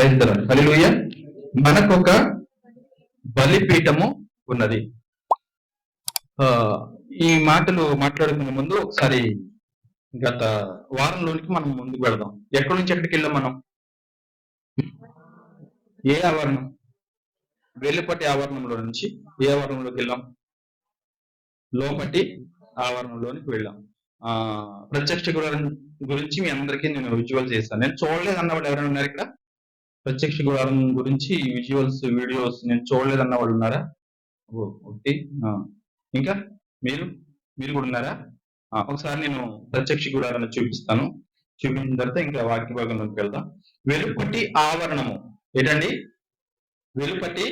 హల్లెలూయా. మనకొక బలిపీఠము ఉన్నది. ఈ మాటలు మాట్లాడుకునే ముందు ఒకసారి గత వారంలోనికి మనం ముందుకు వెళదాం. ఎక్కడి నుంచి ఎక్కడికి వెళ్ళాం మనం? ఏ ఆవరణం? వెలుపటి ఆవరణంలో నుంచి ఏ ఆవరణంలోకి వెళ్ళాం? లోపటి ఆవరణంలోనికి వెళ్ళాం. ప్రత్యక్ష గుడారం గురించి మీ అందరికీ నేను విజువల్ చేస్తాను. నేను చూడలేదు అన్నవాళ్ళు ఎవరైనా ఉన్నారు ఇక్కడ? ప్రత్యక్ష గుడారం గురించి విజువల్స్ వీడియోస్ నేను చూడలేదు అన్న వాళ్ళు ఉన్నారా? ఒకటి. ఇంకా మీరు కూడా ఉన్నారా? ఒకసారి నేను ప్రత్యక్ష గుడారాన్ని చూపిస్తాను. చూపించిన తర్వాత ఇంకా వాక్య భాగంలోకి వెళ్దాం. వెలుపటి ఆవరణము ఏంటండి? వెలుపటి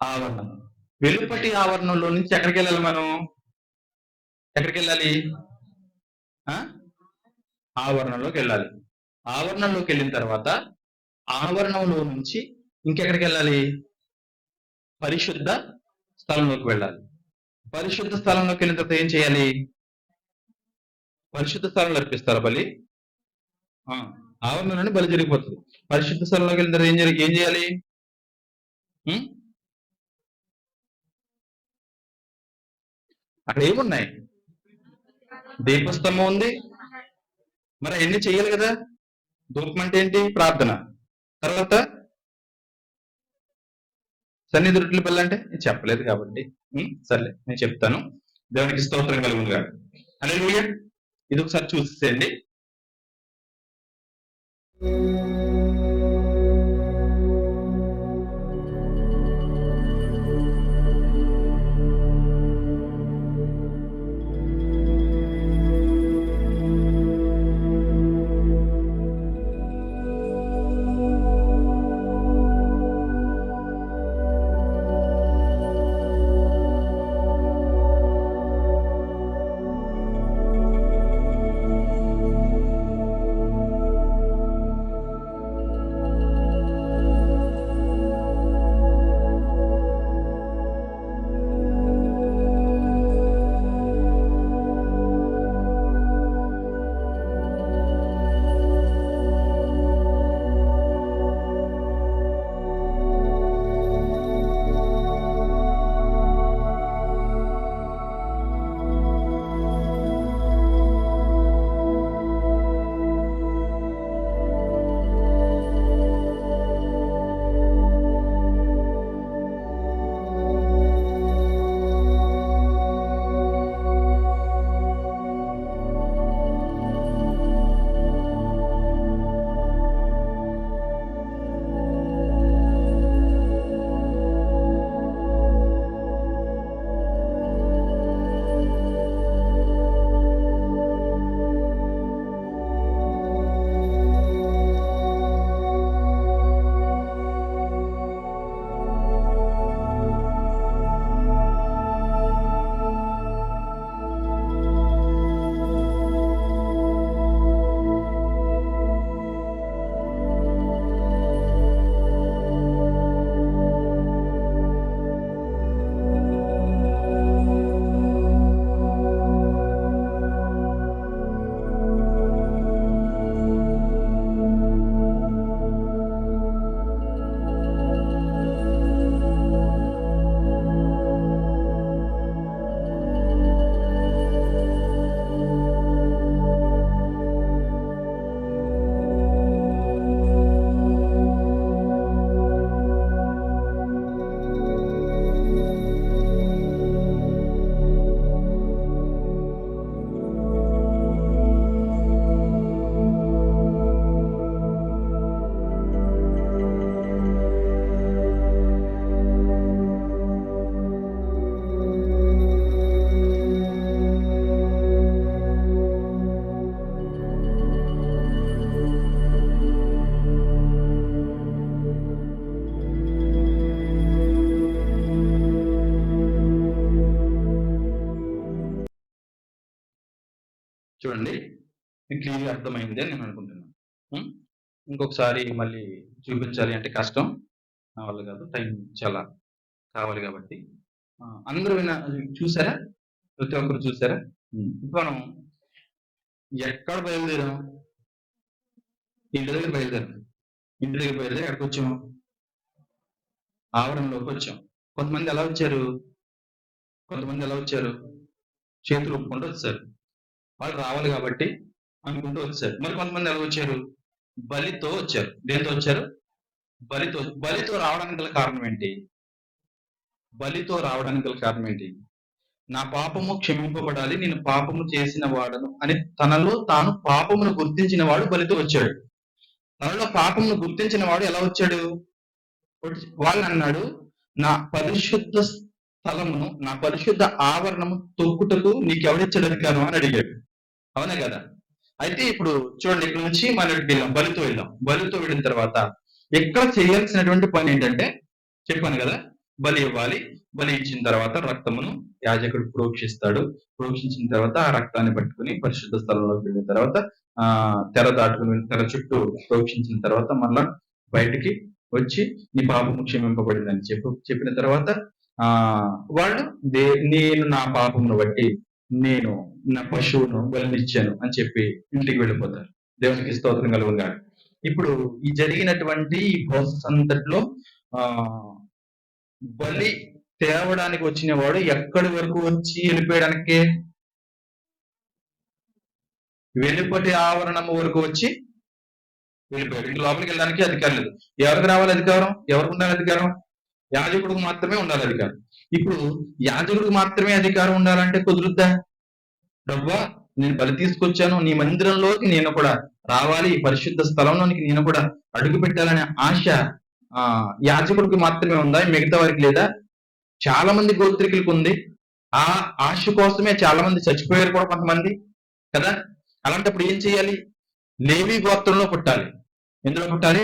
ఆవరణం. వెలుపటి ఆవరణంలో నుంచి ఎక్కడికి వెళ్ళాలి మనం? ఎక్కడికి వెళ్ళాలి? ఆవరణలోకి వెళ్ళాలి. ఆవరణంలోకి వెళ్ళిన తర్వాత ఆవరణంలో నుంచి ఇంకెక్కడికి వెళ్ళాలి? పరిశుద్ధ స్థలంలోకి వెళ్ళాలి. పరిశుద్ధ స్థలంలోకి వెళ్ళిన తర్వాత ఏం చేయాలి? పరిశుద్ధ స్థలంలో అర్పిస్తారా బలి? ఆవరణలోనే బలి జరిగిపోతుంది. పరిశుద్ధ స్థలంలోకి వెళ్ళిన తర్వాత ఏం చేయాలి? అక్కడ ఏమున్నాయి? దీపస్తంభం ఉంది. మరి అవన్నీ చెయ్యాలి కదా. ధూపం అంటే ఏంటి? ప్రార్థన. తర్వాత సన్నిధి రొట్టెల బల్ల అంటే చెప్పలేదు కాబట్టి సర్లే నేను చెప్తాను. దేవునికి స్తోత్రం కలుగునుగా. హల్లెలూయా. ఇది ఒకసారి చూసేయండి. చూడండి, క్లియర్గా అర్థమైంది అని నేను అనుకుంటున్నాను. ఇంకొకసారి మళ్ళీ చూపించాలి అంటే కష్టం, నా వల్ల కాదు, టైం చాలా కావాలి కాబట్టి. అందరూ చూసారా? ప్రతి ఒక్కరు చూసారా? మనం ఎక్కడ బయలుదేరాం? ఇంటి దగ్గర బయలుదేరాం. ఇంటి దగ్గర పోయేది ఎక్కడికి వచ్చాము? ఆవరణలోకి వచ్చాం. కొంతమంది ఎలా వచ్చారు? చేతులు ఒప్పుకుంటూ వచ్చారు. వాళ్ళు రావాలి కాబట్టి అనుకుంటూ వచ్చారు. మరి కొంతమంది ఎలా వచ్చారు? బలితో వచ్చారు. దేంతో వచ్చారు? బలితో రావడానికి గల కారణం ఏంటి? నా పాపము క్షమింపబడాలి, నేను పాపము చేసిన వాడను అని తనలో తాను పాపమును గుర్తించిన వాడు బలితో వచ్చాడు. తనలో పాపమును గుర్తించిన వాడు ఎలా వచ్చాడు? వాళ్ళు అన్నాడు, నా పరిశుద్ధ స్థలమును, నా పరిశుద్ధ ఆవరణము తొక్కుటకు నీకెవడిచ్చాడు అధికారం అని అడిగాడు. అవునా కదా? అయితే ఇప్పుడు చూడండి, ఇక్కడ నుంచి మనం బలితో వెళ్ళిన తర్వాత ఇక్కడ చేయాల్సినటువంటి పని ఏంటంటే, చెప్పాను కదా, బలి ఇవ్వాలి. బలి ఇచ్చిన తర్వాత రక్తమును యాజకుడు ప్రోక్షించిన తర్వాత ఆ రక్తాన్ని పట్టుకుని పరిశుద్ధ స్థలంలోకి వెళ్ళిన తర్వాత తెర చుట్టూ ప్రోక్షించిన తర్వాత మళ్ళా బయటికి వచ్చి నీ పాపము క్షమింపబడిందని చెప్పిన తర్వాత వాళ్ళు నేను నా పాపమును బట్టి నేను నా పశువును బలినిచ్చాను అని చెప్పి ఇంటికి వెళ్ళిపోతారు. దేవునికి స్తోత్రం కలుగుగా. ఇప్పుడు ఈ జరిగినటువంటి ఈ ప్రాసెస్ అంతట్లో బలి తేవడానికి వచ్చిన వాడు ఎక్కడి వరకు వచ్చి వెళ్ళిపోయడానికి? వెలుపటి ఆవరణము వరకు వచ్చి వెళ్ళిపోయాడు. ఇంటి లోపలికి వెళ్ళడానికి అధికారం లేదు. ఎవరికి రావాలి అధికారం? ఎవరికి ఉండాలి అధికారం? యాజకుడికి మాత్రమే ఉండాలి అధికారం. ఇప్పుడు యాజకుడికి మాత్రమే అధికారం ఉండాలంటే కుదురుద్దా? ప్రభువా, నేను బలి తీసుకొచ్చాను, నీ మందిరంలోకి నేను కూడా రావాలి, పరిశుద్ధ స్థలంలోనికి నేను కూడా అడుగు పెట్టాలనే ఆశ యాజకుడికి మాత్రమే ఉందా? మిగతా వారికి లేదా? చాలా మంది గోత్రికులకు ఉంది. ఆ ఆశ కోసమే చాలా మంది చచ్చిపోయారు కూడా కొంతమంది కదా. అలాంటప్పుడు ఏం చేయాలి? లేవి గోత్రంలో పుట్టాలి. ఎందులో పుట్టాలి?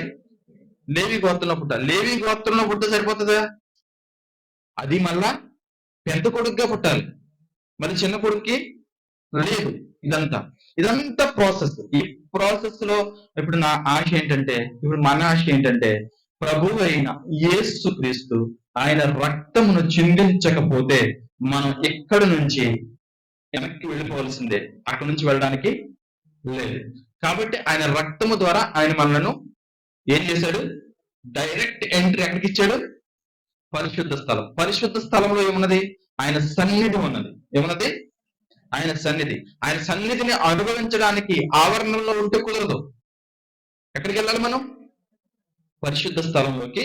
లేవి గోత్రంలో పుట్టాలి. లేవి గోత్రంలో పుట్ట సరిపోతుందా? అది మళ్ళా పెద్ద కొడుకుగా పుట్టాలి, మరి చిన్న కొడుక్కి లేదు. ఇదంతా ప్రాసెస్. ఈ ప్రాసెస్ లో ఇప్పుడు నా ఆశ ఏంటంటే, ఇప్పుడు మన ఆశ ఏంటంటే, ప్రభువు అయిన యేసు క్రీస్తు ఆయన రక్తమును చిందించకపోతే మనం ఎక్కడి నుంచి వెనక్కి వెళ్ళిపోవాల్సిందే, అక్కడి నుంచి వెళ్ళడానికి లేదు. కాబట్టి ఆయన రక్తము ద్వారా ఆయన మనలను ఏం చేశాడు? డైరెక్ట్ ఎంట్రీ ఎక్కడికి ఇచ్చాడు? పరిశుద్ధ స్థలం. పరిశుద్ధ స్థలంలో ఏమున్నది? ఆయన సన్నిధి ఉన్నది. ఏమున్నది? ఆయన సన్నిధి. ఆయన సన్నిధిని అనుభవించడానికి ఆవరణంలో ఉంటే కుదరదు. ఎక్కడికి వెళ్ళాలి మనం? పరిశుద్ధ స్థలంలోకి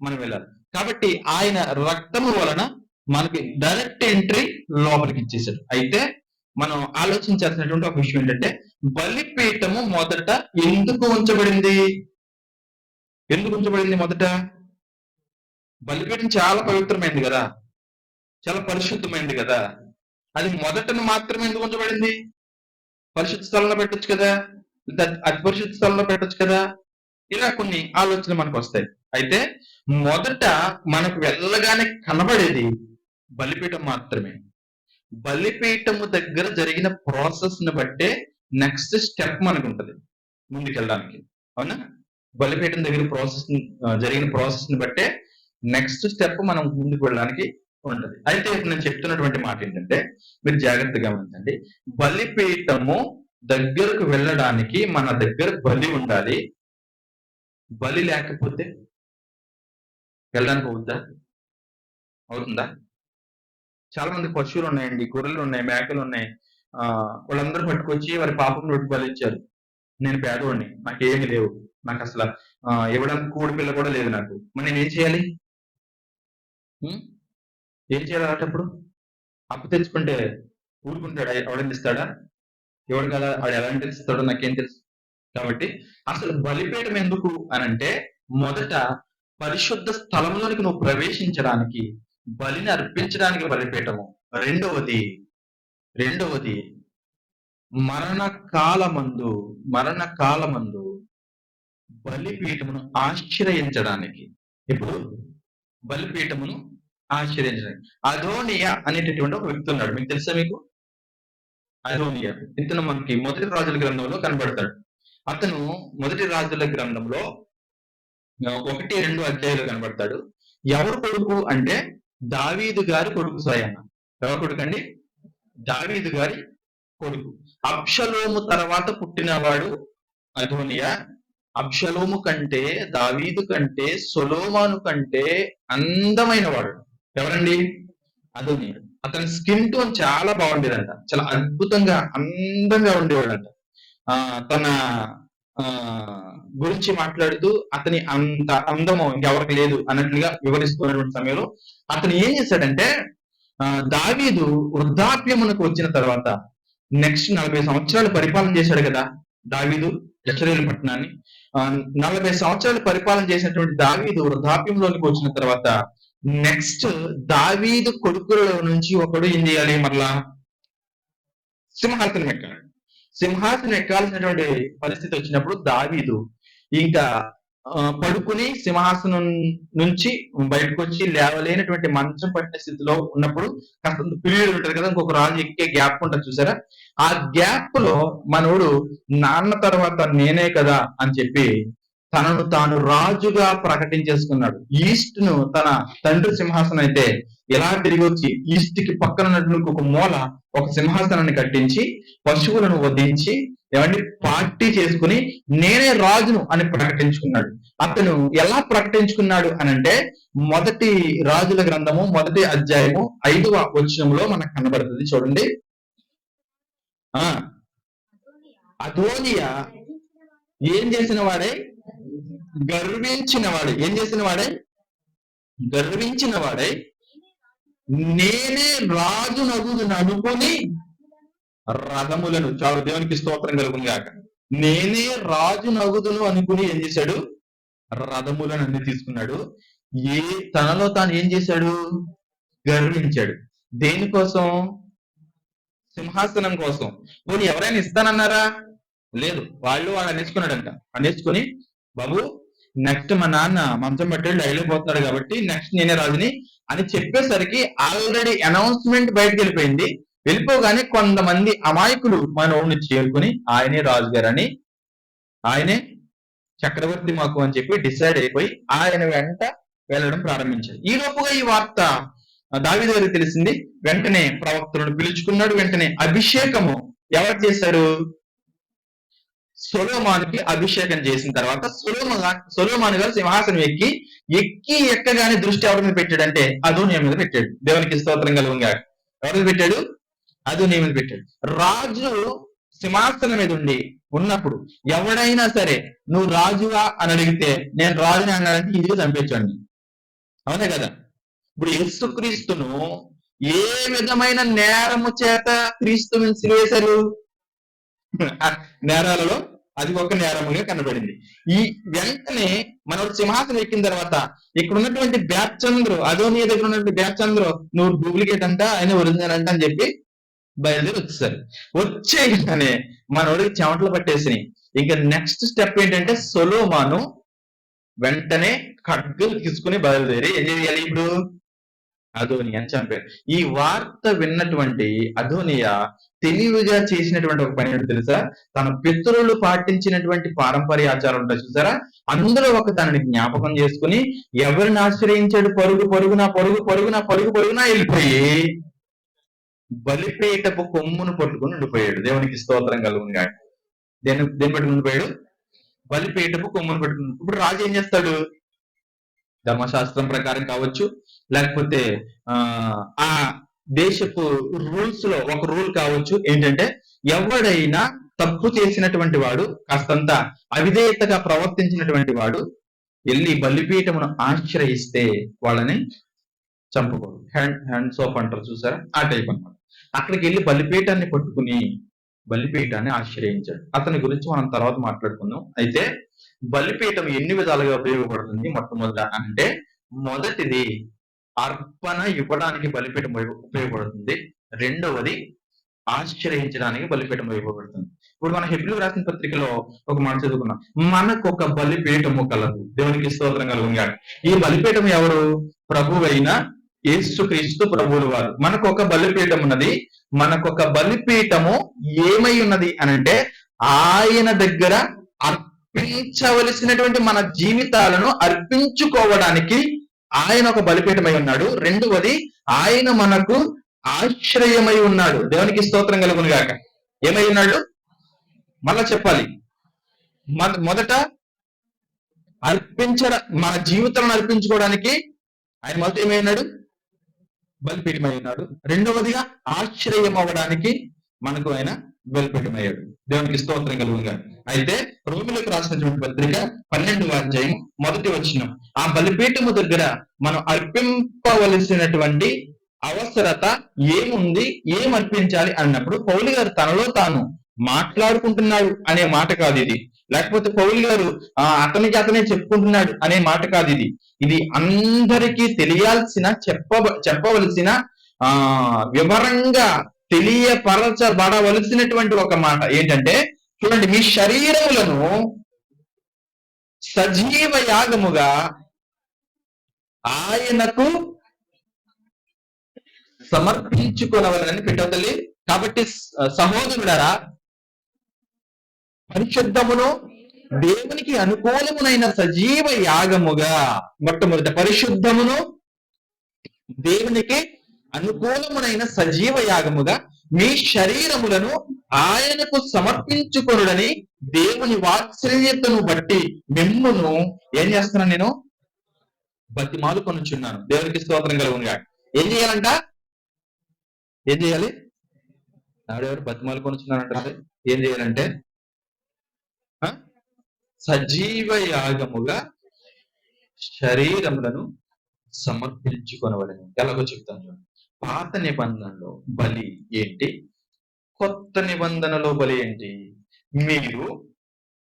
మనం వెళ్ళాలి. కాబట్టి ఆయన రక్తము వలన మనకి డైరెక్ట్ ఎంట్రీ లోపలికి ఇచ్చేసాడు. అయితే మనం ఆలోచించాల్సినటువంటి ఒక విషయం ఏంటంటే, బలిపీఠము మొదట ఎందుకు ఉంచబడింది? మొదట బలిపీఠం చాలా పవిత్రమైంది కదా, చాలా పరిశుద్ధమైంది కదా. అది మొదటను మాత్రమే ఎందుకు ఉంచబడింది? పరిశుద్ధ స్థలంలో పెట్టొచ్చు కదా, అతి పరిశుద్ధ స్థలంలో పెట్టొచ్చు కదా. ఇలా కొన్ని ఆలోచనలు మనకు వస్తాయి. అయితే మొదట మనకు వెళ్ళగానే కనబడేది బలిపీఠం మాత్రమే. బలిపీఠము దగ్గర జరిగిన ప్రాసెస్ ని బట్టే నెక్స్ట్ స్టెప్ మనకు ఉంటుంది ముందుకెళ్ళడానికి. అవునా? బలిపీఠం దగ్గర జరిగిన ప్రాసెస్ ని బట్టే నెక్స్ట్ స్టెప్ మనం ముందుకు వెళ్ళడానికి ఉంటుంది. అయితే నేను చెప్తున్నటువంటి మాట ఏంటంటే, మీరు జాగ్రత్తగా గమనించండి. బలిపీఠము దగ్గరకు వెళ్ళడానికి మన దగ్గర బలి ఉండాలి. బలి లేకపోతే వెళ్ళడానికి అవుతుందా? చాలా మంది పశువులు ఉన్నాయండి, గొర్రెలు ఉన్నాయి, మేకలు ఉన్నాయి. వాళ్ళందరూ పట్టుకొచ్చి వారి పాపం నోటి బలి ఇచ్చారు. నేను పేదవాడిని, నాకేమి లేవు, నాకు అసలు ఇవ్వడానికి కూడి పిల్ల కూడా లేదు నాకు. మరి నేను ఏం చేయాలి? అలాంటప్పుడు అప్పు తెచ్చుకుంటే ఊరుకుంటాడా? ఎవడని ఇస్తాడా? ఎవడు కదా, వాడు ఎలాంటి ఇస్తాడో నాకేం తెలుసు. కాబట్టి అసలు బలిపీఠం ఎందుకు అనంటే, మొదట పరిశుద్ధ స్థలంలోనికి నువ్వు ప్రవేశించడానికి, బలిని అర్పించడానికి బలిపీఠము. రెండవది మరణ కాలమందు బలిపీఠమును ఆశ్రయించడానికి. ఇప్పుడు బలిపీఠమును ఆశ్రయించడానికి అదోనియా అనేటటువంటి ఒక వ్యక్తి ఉన్నాడు. మీకు తెలుసా? మీకు అదోనియా ఇతను మనకి మొదటి రాజుల గ్రంథంలో కనబడతాడు. అతను మొదటి రాజుల గ్రంథంలో 1-2 అధ్యాయులు కనబడతాడు. ఎవరు కొడుకు అంటే దావీదు గారి కొడుకు స్వయంగా. ఎవరు కొడుకు అండి? దావీదు గారి కొడుకు. అబ్షలోము తర్వాత పుట్టినవాడు అదోనియా. అబ్షలోము కంటే, దావీదు కంటే, సొలొమోను కంటే అందమైన వాడు ఎవరండి? అదోనీయా. అతని స్కిన్ టోన్ చాలా బాగుండేదంట, చాలా అద్భుతంగా అందంగా ఉండేవాడంట. తన ఆ గురించి మాట్లాడుతూ అతని అంత అందము ఇంకెవరికి లేదు అన్నట్లుగా వివరిస్తున్నటువంటి సమయంలో అతను ఏం చేశాడంటే, దావీదు వృద్ధాప్యమునకు వచ్చిన తర్వాత నెక్స్ట్ 40 సంవత్సరాలు పరిపాలన చేశాడు కదా దావీదు యెరూషలేము పట్టణాన్ని. 40 సంవత్సరాలు పరిపాలన చేసినటువంటి దావీదు వృద్ధాప్యంలోనికి వచ్చిన తర్వాత నెక్స్ట్ దావీదు కొడుకులలో నుంచి ఒకడు ఏం చేయాలి? మరలా సింహాసనం ఎక్కాలి. సింహాసనం ఎక్కాల్సినటువంటి పరిస్థితి వచ్చినప్పుడు దావీదు ఇంకా పడుకుని సింహాసనం నుంచి బయటకు వచ్చి లేవలేనటువంటి మంచం పట్టిన స్థితిలో ఉన్నప్పుడు కాస్త పీరియడ్ ఉంటది కదా, ఇంకొక రాజు ఎక్కే గ్యాప్ ఉంటుంది చూసారా, ఆ గ్యాప్ లో మనోడు నాన్న తర్వాత నేనే కదా అని చెప్పి తనను తాను రాజుగా ప్రకటించేసుకున్నాడు. ఈస్ట్ ను తన తండ్రి సింహాసనం అయితే ఎలా తిరిగి వచ్చి ఈస్ట్ కి పక్కన ఉన్నటువంటి ఒక మూల ఒక సింహాసనాన్ని కట్టించి పశువులను వధించి ఏమండి పార్టీ చేసుకుని నేనే రాజును అని ప్రకటించుకున్నాడు. అతను ఎలా ప్రకటించుకున్నాడు అనంటే మొదటి రాజుల గ్రంథము 1వ అధ్యాయము 5వ వచనంలో మనకు కనబడుతుంది చూడండి. అదోనియా ఏం చేసిన వాడే? గర్వించిన వాడే. ఏం చేసిన వాడే? గర్వించిన వాడే నేనే రాజు నగుదును అనుకుని రథములను, చాలు దేవునికి స్తోత్రం కలుగును గాక, నేనే రాజు నగుదును అనుకుని ఏం చేశాడు? రథములను అన్ని తీసుకున్నాడు. తనలో తాను ఏం చేశాడు? గర్వించాడు. దేనికోసం? సింహాసనం కోసం. పోనీ ఎవరైనా ఇస్తానన్నారా? లేదు. వాళ్ళు అనేసుకున్నాడంట. అనేసుకుని బాబు నెక్స్ట్ మా నాన్న మంచం పట్టాడు వెళ్ళిపోతున్నాడు కాబట్టి నెక్స్ట్ నేనే రాజుని అని చెప్పేసరికి ఆల్రెడీ అనౌన్స్మెంట్ బయటకు వెళ్ళిపోయింది. వెళ్ళిపోగానే కొంతమంది అమాయకులు మనోడిని చేరుకుని ఆయనే రాజుగారని, ఆయనే చక్రవర్తి మాకు అని చెప్పి డిసైడ్ అయిపోయి ఆయన వెంట వెళ్ళడం ప్రారంభించారు. ఈ లోపుగా ఈ వార్త దావీదు గారికి తెలిసింది. వెంటనే ప్రవక్తలను పిలుచుకున్నాడు. వెంటనే అభిషేకము ఎవరు చేశారు? సొలొమోనుకి అభిషేకం చేసిన తర్వాత సొలొమోను గారు సింహాసనం ఎక్కగానే దృష్టి ఎవరి మీద పెట్టాడంటే అదోనియా మీద పెట్టాడు. దేవునికి స్తోత్రం కలుగును గాక. ఎవరి మీద పెట్టాడు? అదోనియా మీద పెట్టాడు. రాజు సింహాసనం మీద ఉన్నప్పుడు ఎవడైనా సరే నువ్వు రాజువా అని అడిగితే నేను రాజుని అన్నాడంటే ఇదిగా చంపించండి. అవునే కదా? ఇప్పుడు యేసుక్రీస్తును ఏ విధమైన నేరము చేత క్రీస్తుని సిలువేశారు? నేరాలలో అది ఒక నేరముగా కనబడింది. ఈ వెంటనే మన సింహాసనం ఎక్కిన తర్వాత ఇక్కడ ఉన్నటువంటి బ్యాచంద్రు, అదోనియా దగ్గర ఉన్నటువంటి బ్యాచంద్రు నువ్వు డూప్లికేట్ అంట, ఆయన ఒరిజినల్ అంట అని చెప్పి బయలుదేరి వచ్చేసారు. వచ్చేగానే మనోడికి చెమటలు పట్టేసి ఇంకా నెక్స్ట్ స్టెప్ ఏంటంటే సొలొమోను వెంటనే ఖడ్గం తీసుకుని బయలుదేరి ఏం చేయాలి? ఇప్పుడు అదోనియా చంపారు. ఈ వార్త విన్నటువంటి అదోనియా తెలివిగా చేసినటువంటి ఒక పని ఏంటో తెలుసా? తన పితరులు పాటించినటువంటి పారంపర్య ఆచారం ఉంటాయి చూసారా, అందులో ఒక దానిని జ్ఞాపకం చేసుకుని ఎవరిని ఆశ్రయించాడు? పరుగున వెళ్ళిపోయి బలిపీఠపు కొమ్మును పట్టుకుని ఉండిపోయాడు. దేవునికి స్తోత్రం కలుగును గాక. దేని పట్టుకుని ఉండిపోయాడు? బలిపీఠపు కొమ్మును పట్టుకుని. ఇప్పుడు రాజు ఏం చేస్తాడు? ధర్మశాస్త్రం ప్రకారం కావచ్చు, లేకపోతే ఆ దేశపు రూల్స్ లో ఒక రూల్ కావచ్చు, ఏంటంటే ఎవడైనా తప్పు చేసినటువంటి వాడు, కాస్తంత అవిధేయతగా ప్రవర్తించినటువంటి వాడు వెళ్ళి బలిపీఠమును ఆశ్రయిస్తే వాళ్ళని చంపకూడదు. హ్యాండ్స్ ఆఫ్ అంటారు చూసారా, ఆ టైప్ అన్నమాట. అక్కడికి వెళ్ళి బలిపీఠాన్ని పట్టుకుని బలిపీఠాన్ని ఆశ్రయించాడు. అతని గురించి మనం తర్వాత మాట్లాడుకుందాం. అయితే బలిపీఠం ఎన్ని విధాలుగా ఉపయోగపడుతుంది? మొట్టమొదట అంటే మొదటిది అర్పణ ఇవ్వడానికి బలిపీఠం ఉపయోగపడుతుంది. రెండవది ఆశ్రయించడానికి బలిపీఠం ఉపయోగపడుతుంది. ఇప్పుడు మన హెబ్రీయులకు రాసిన పత్రికలో ఒక మాట చదువుకున్నాం, మనకు ఒక బలిపీఠము కలదు. దేవునికి స్తోత్రం కలుగును గాక. ఈ బలిపీఠం ఎవరు? ప్రభువైన యేసుక్రీస్తు ప్రభువుల వారు. మనకు ఒక బలిపీఠం ఉన్నది. మనకొక బలిపీఠము ఏమై ఉన్నది అనంటే ఆయన దగ్గర అర్పించవలసినటువంటి మన జీవితాలను అర్పించుకోవడానికి ఆయన ఒక బలిపీఠమై ఉన్నాడు. రెండవది ఆయన మనకు ఆశ్రయమై ఉన్నాడు. దేవునికి స్తోత్రం కలుగును గాక. ఏమై ఉన్నాడు? మళ్ళా చెప్పాలి. మొదట మన జీవితాలను అర్పించుకోవడానికి ఆయన మొదట ఏమైనాడు? బలిపీఠమై ఉన్నాడు. రెండవదిగా ఆశ్రయం అవ్వడానికి మనకు ఆయన బలిపీఠమయ్యాడు. దేవునికి స్తోత్రం కలుగుగా. అయితే రోమిలకు రాసినటువంటి పత్రిక 12వ అధ్యాయం 1వ వచనం, ఆ బలిపీఠము దగ్గర మనం అర్పింపవలసినటువంటి అవసరత ఏముంది, ఏం అర్పించాలి అన్నప్పుడు పౌలు గారు తనలో తాను మాట్లాడుకుంటున్నాడు అనే మాట కాదు ఇది. లేకపోతే పౌలు గారు అతనికి అతనే చెప్పుకుంటున్నాడు అనే మాట కాదు ఇది. ఇది అందరికీ తెలియాల్సిన చెప్పవలసిన వివరంగా తెలియపరచబడవలసినటువంటి ఒక మాట ఏంటంటే, చూడండి, మీ శరీరములను సజీవ యాగముగా ఆయనకు సమర్పించుకోవాలని పెట్టావు తల్లి. కాబట్టి సహోదరుడారా, పరిశుద్ధమును దేవునికి అనుకూలమునైన సజీవ యాగముగా, మొట్టమొదట పరిశుద్ధమును దేవునికి అనుకూలమునైన సజీవ యాగముగా మీ శరీరములను ఆయనకు సమర్పించుకొనుడని దేవుని వాత్సల్యతను బట్టి మిమ్మును ఏం చేస్తున్నాను, నేను బతిమాలు కొనుచున్నాను. దేవునికి స్తోత్రం కలుగునుగా. ఏం చేయాలంట? ఏం చేయాలి? ఆవిడెవరు బతిమాలు కొనుచున్నాను అంటారు. ఏం చేయాలంటే సజీవ యాగముగా శరీరములను సమర్పించుకొనవలెను. ఎలాగో చెప్తాను. పాత నిబంధనలో బలి ఏంటి, కొత్త నిబంధనలో బలి ఏంటి? మీరు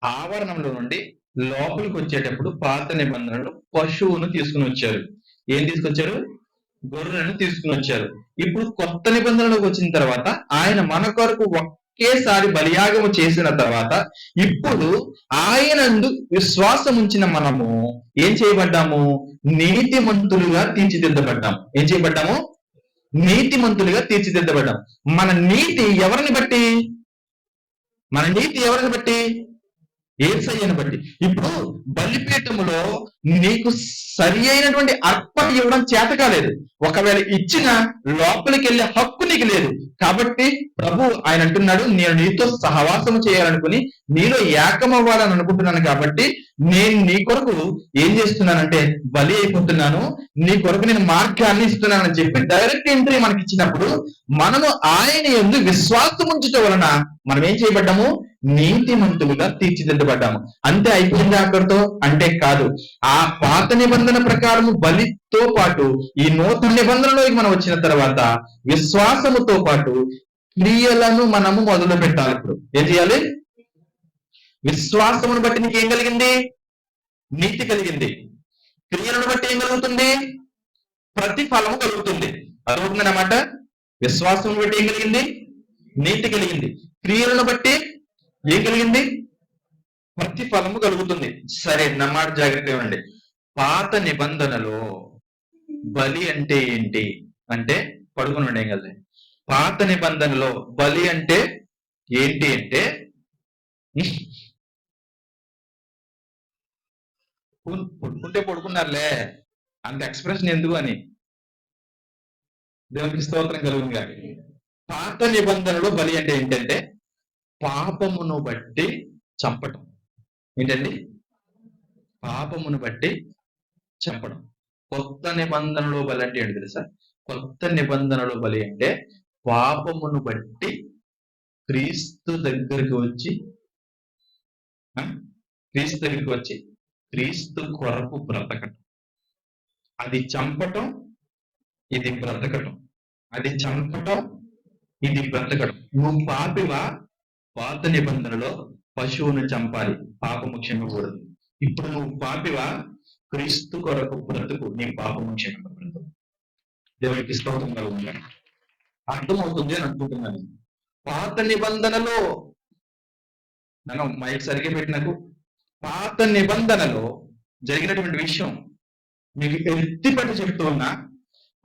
ఆవరణంలో నుండి లోపలికి వచ్చేటప్పుడు పాత నిబంధనలు పశువును తీసుకుని వచ్చారు. ఏం తీసుకొచ్చారు? గొర్రెలను తీసుకుని వచ్చారు. ఇప్పుడు కొత్త నిబంధనలోకి వచ్చిన తర్వాత ఆయన మన కొరకు ఒకేసారి బలియాగము చేసిన తర్వాత ఇప్పుడు ఆయనందు విశ్వాసం ఉంచిన మనము ఏం చేయబడ్డాము? నీతిమంతులుగా తీర్చిదిద్దబడ్డాము. ఏం చేయబడ్డాము? నీతిమంతులుగా తీర్చిదిద్దబడ్డాం. మన నీతి ఎవరిని బట్టి? మన నీతి ఎవరిని బట్టి? యేసయ్యను బట్టి. ఇప్పుడు బలిపీఠములో నీకు సరి అయినటువంటి అర్పణ ఇవ్వడం చేత కాలేదు. ఒకవేళ ఇచ్చిన లోపలికి వెళ్ళే హక్కు నీకు లేదు. కాబట్టి ప్రభు ఆయన అంటున్నాడు, నేను నీతో సహవాసము చేయాలనుకుని నీలో ఏకమవ్వాలని అనుకుంటున్నాను. కాబట్టి నేను నీ కొరకు ఏం చేస్తున్నానంటే బలి అయిపోతున్నాను, నీ కొరకు నేను మార్గాన్ని ఇస్తున్నానని చెప్పి డైరెక్ట్ ఎంట్రీ మనకి ఇచ్చినప్పుడు మనము ఆయన యందు విశ్వాసం ఉంచటం వలన మనం ఏం చేయబడ్డాము? నీతిమంతులుగా తీర్చిదిద్దబడ్డాము. అంతే అయిపోయింది అక్కడితో అంటే కాదు. ఆ పాత నిబంధన ప్రకారము బలితో పాటు ఈ నూతన నిబంధనలోకి మనం వచ్చిన తర్వాత విశ్వాసముతో పాటు క్రియలను మనము మొదలు పెట్టాలి. ఇప్పుడు ఏం చేయాలి? విశ్వాసమును బట్టి నీకు ఏం కలిగింది? నీతి కలిగింది. క్రియలను బట్టి ఏం కలుగుతుంది? ప్రతిఫలము కలుగుతుంది. అదవుతుందన్నమాట. విశ్వాసం బట్టి ఏం కలిగింది? నీతి కలిగింది. క్రియలను బట్టి ఏం కలిగింది? ప్రతిఫలము కలుగుతుంది. సరే, నమ్మాట జాగ్రత్త ఇవ్వండి. పాత నిబంధనలో బలి అంటే ఏంటి అంటే పడుకుని ఏం కదా. పాత నిబంధనలో బలి అంటే ఏంటి అంటే పడుకున్నారులే అంత ఎక్స్ప్రెషన్ ఎందుకు అని. దేవునికి స్తోత్రం కలుగును గాక. పాత నిబంధనలో బలి అంటే ఏంటంటే పాపమును బట్టి చంపటం. ఏంటండి? పాపమును బట్టి చంపడం. కొత్త నిబంధనలో బలి అంటే ఏంటి తెలుసా? కొత్త నిబంధనలో బలి అంటే పాపమును బట్టి క్రీస్తు దగ్గరికి వచ్చి క్రీస్తు కొరకు బ్రతకటం. అది చంపటం, ఇది బ్రతకటం. అది చంపటం, ఇది బ్రతకడం. నువ్వు పాపివా? పాత నిబంధనలో పశువును చంపాలి, పాపము క్షమించకూడదు. ఇప్పుడు నువ్వు పాపివా? క్రీస్తు కొరకు బ్రతుకు, నీ పాపము క్షమించబడదు. దేవునికి స్తోత్రం కలుగుతుంది. అర్థమవుతుంది అని అనుకుంటున్నాను. పాత నిబంధనలో నన్ను మైక్ సరిగ్గా పెట్టినకు పాత నిబంధనలో జరిగినటువంటి విషయం మీకు ఎత్తిపట్టి చెప్తూ ఉన్నా.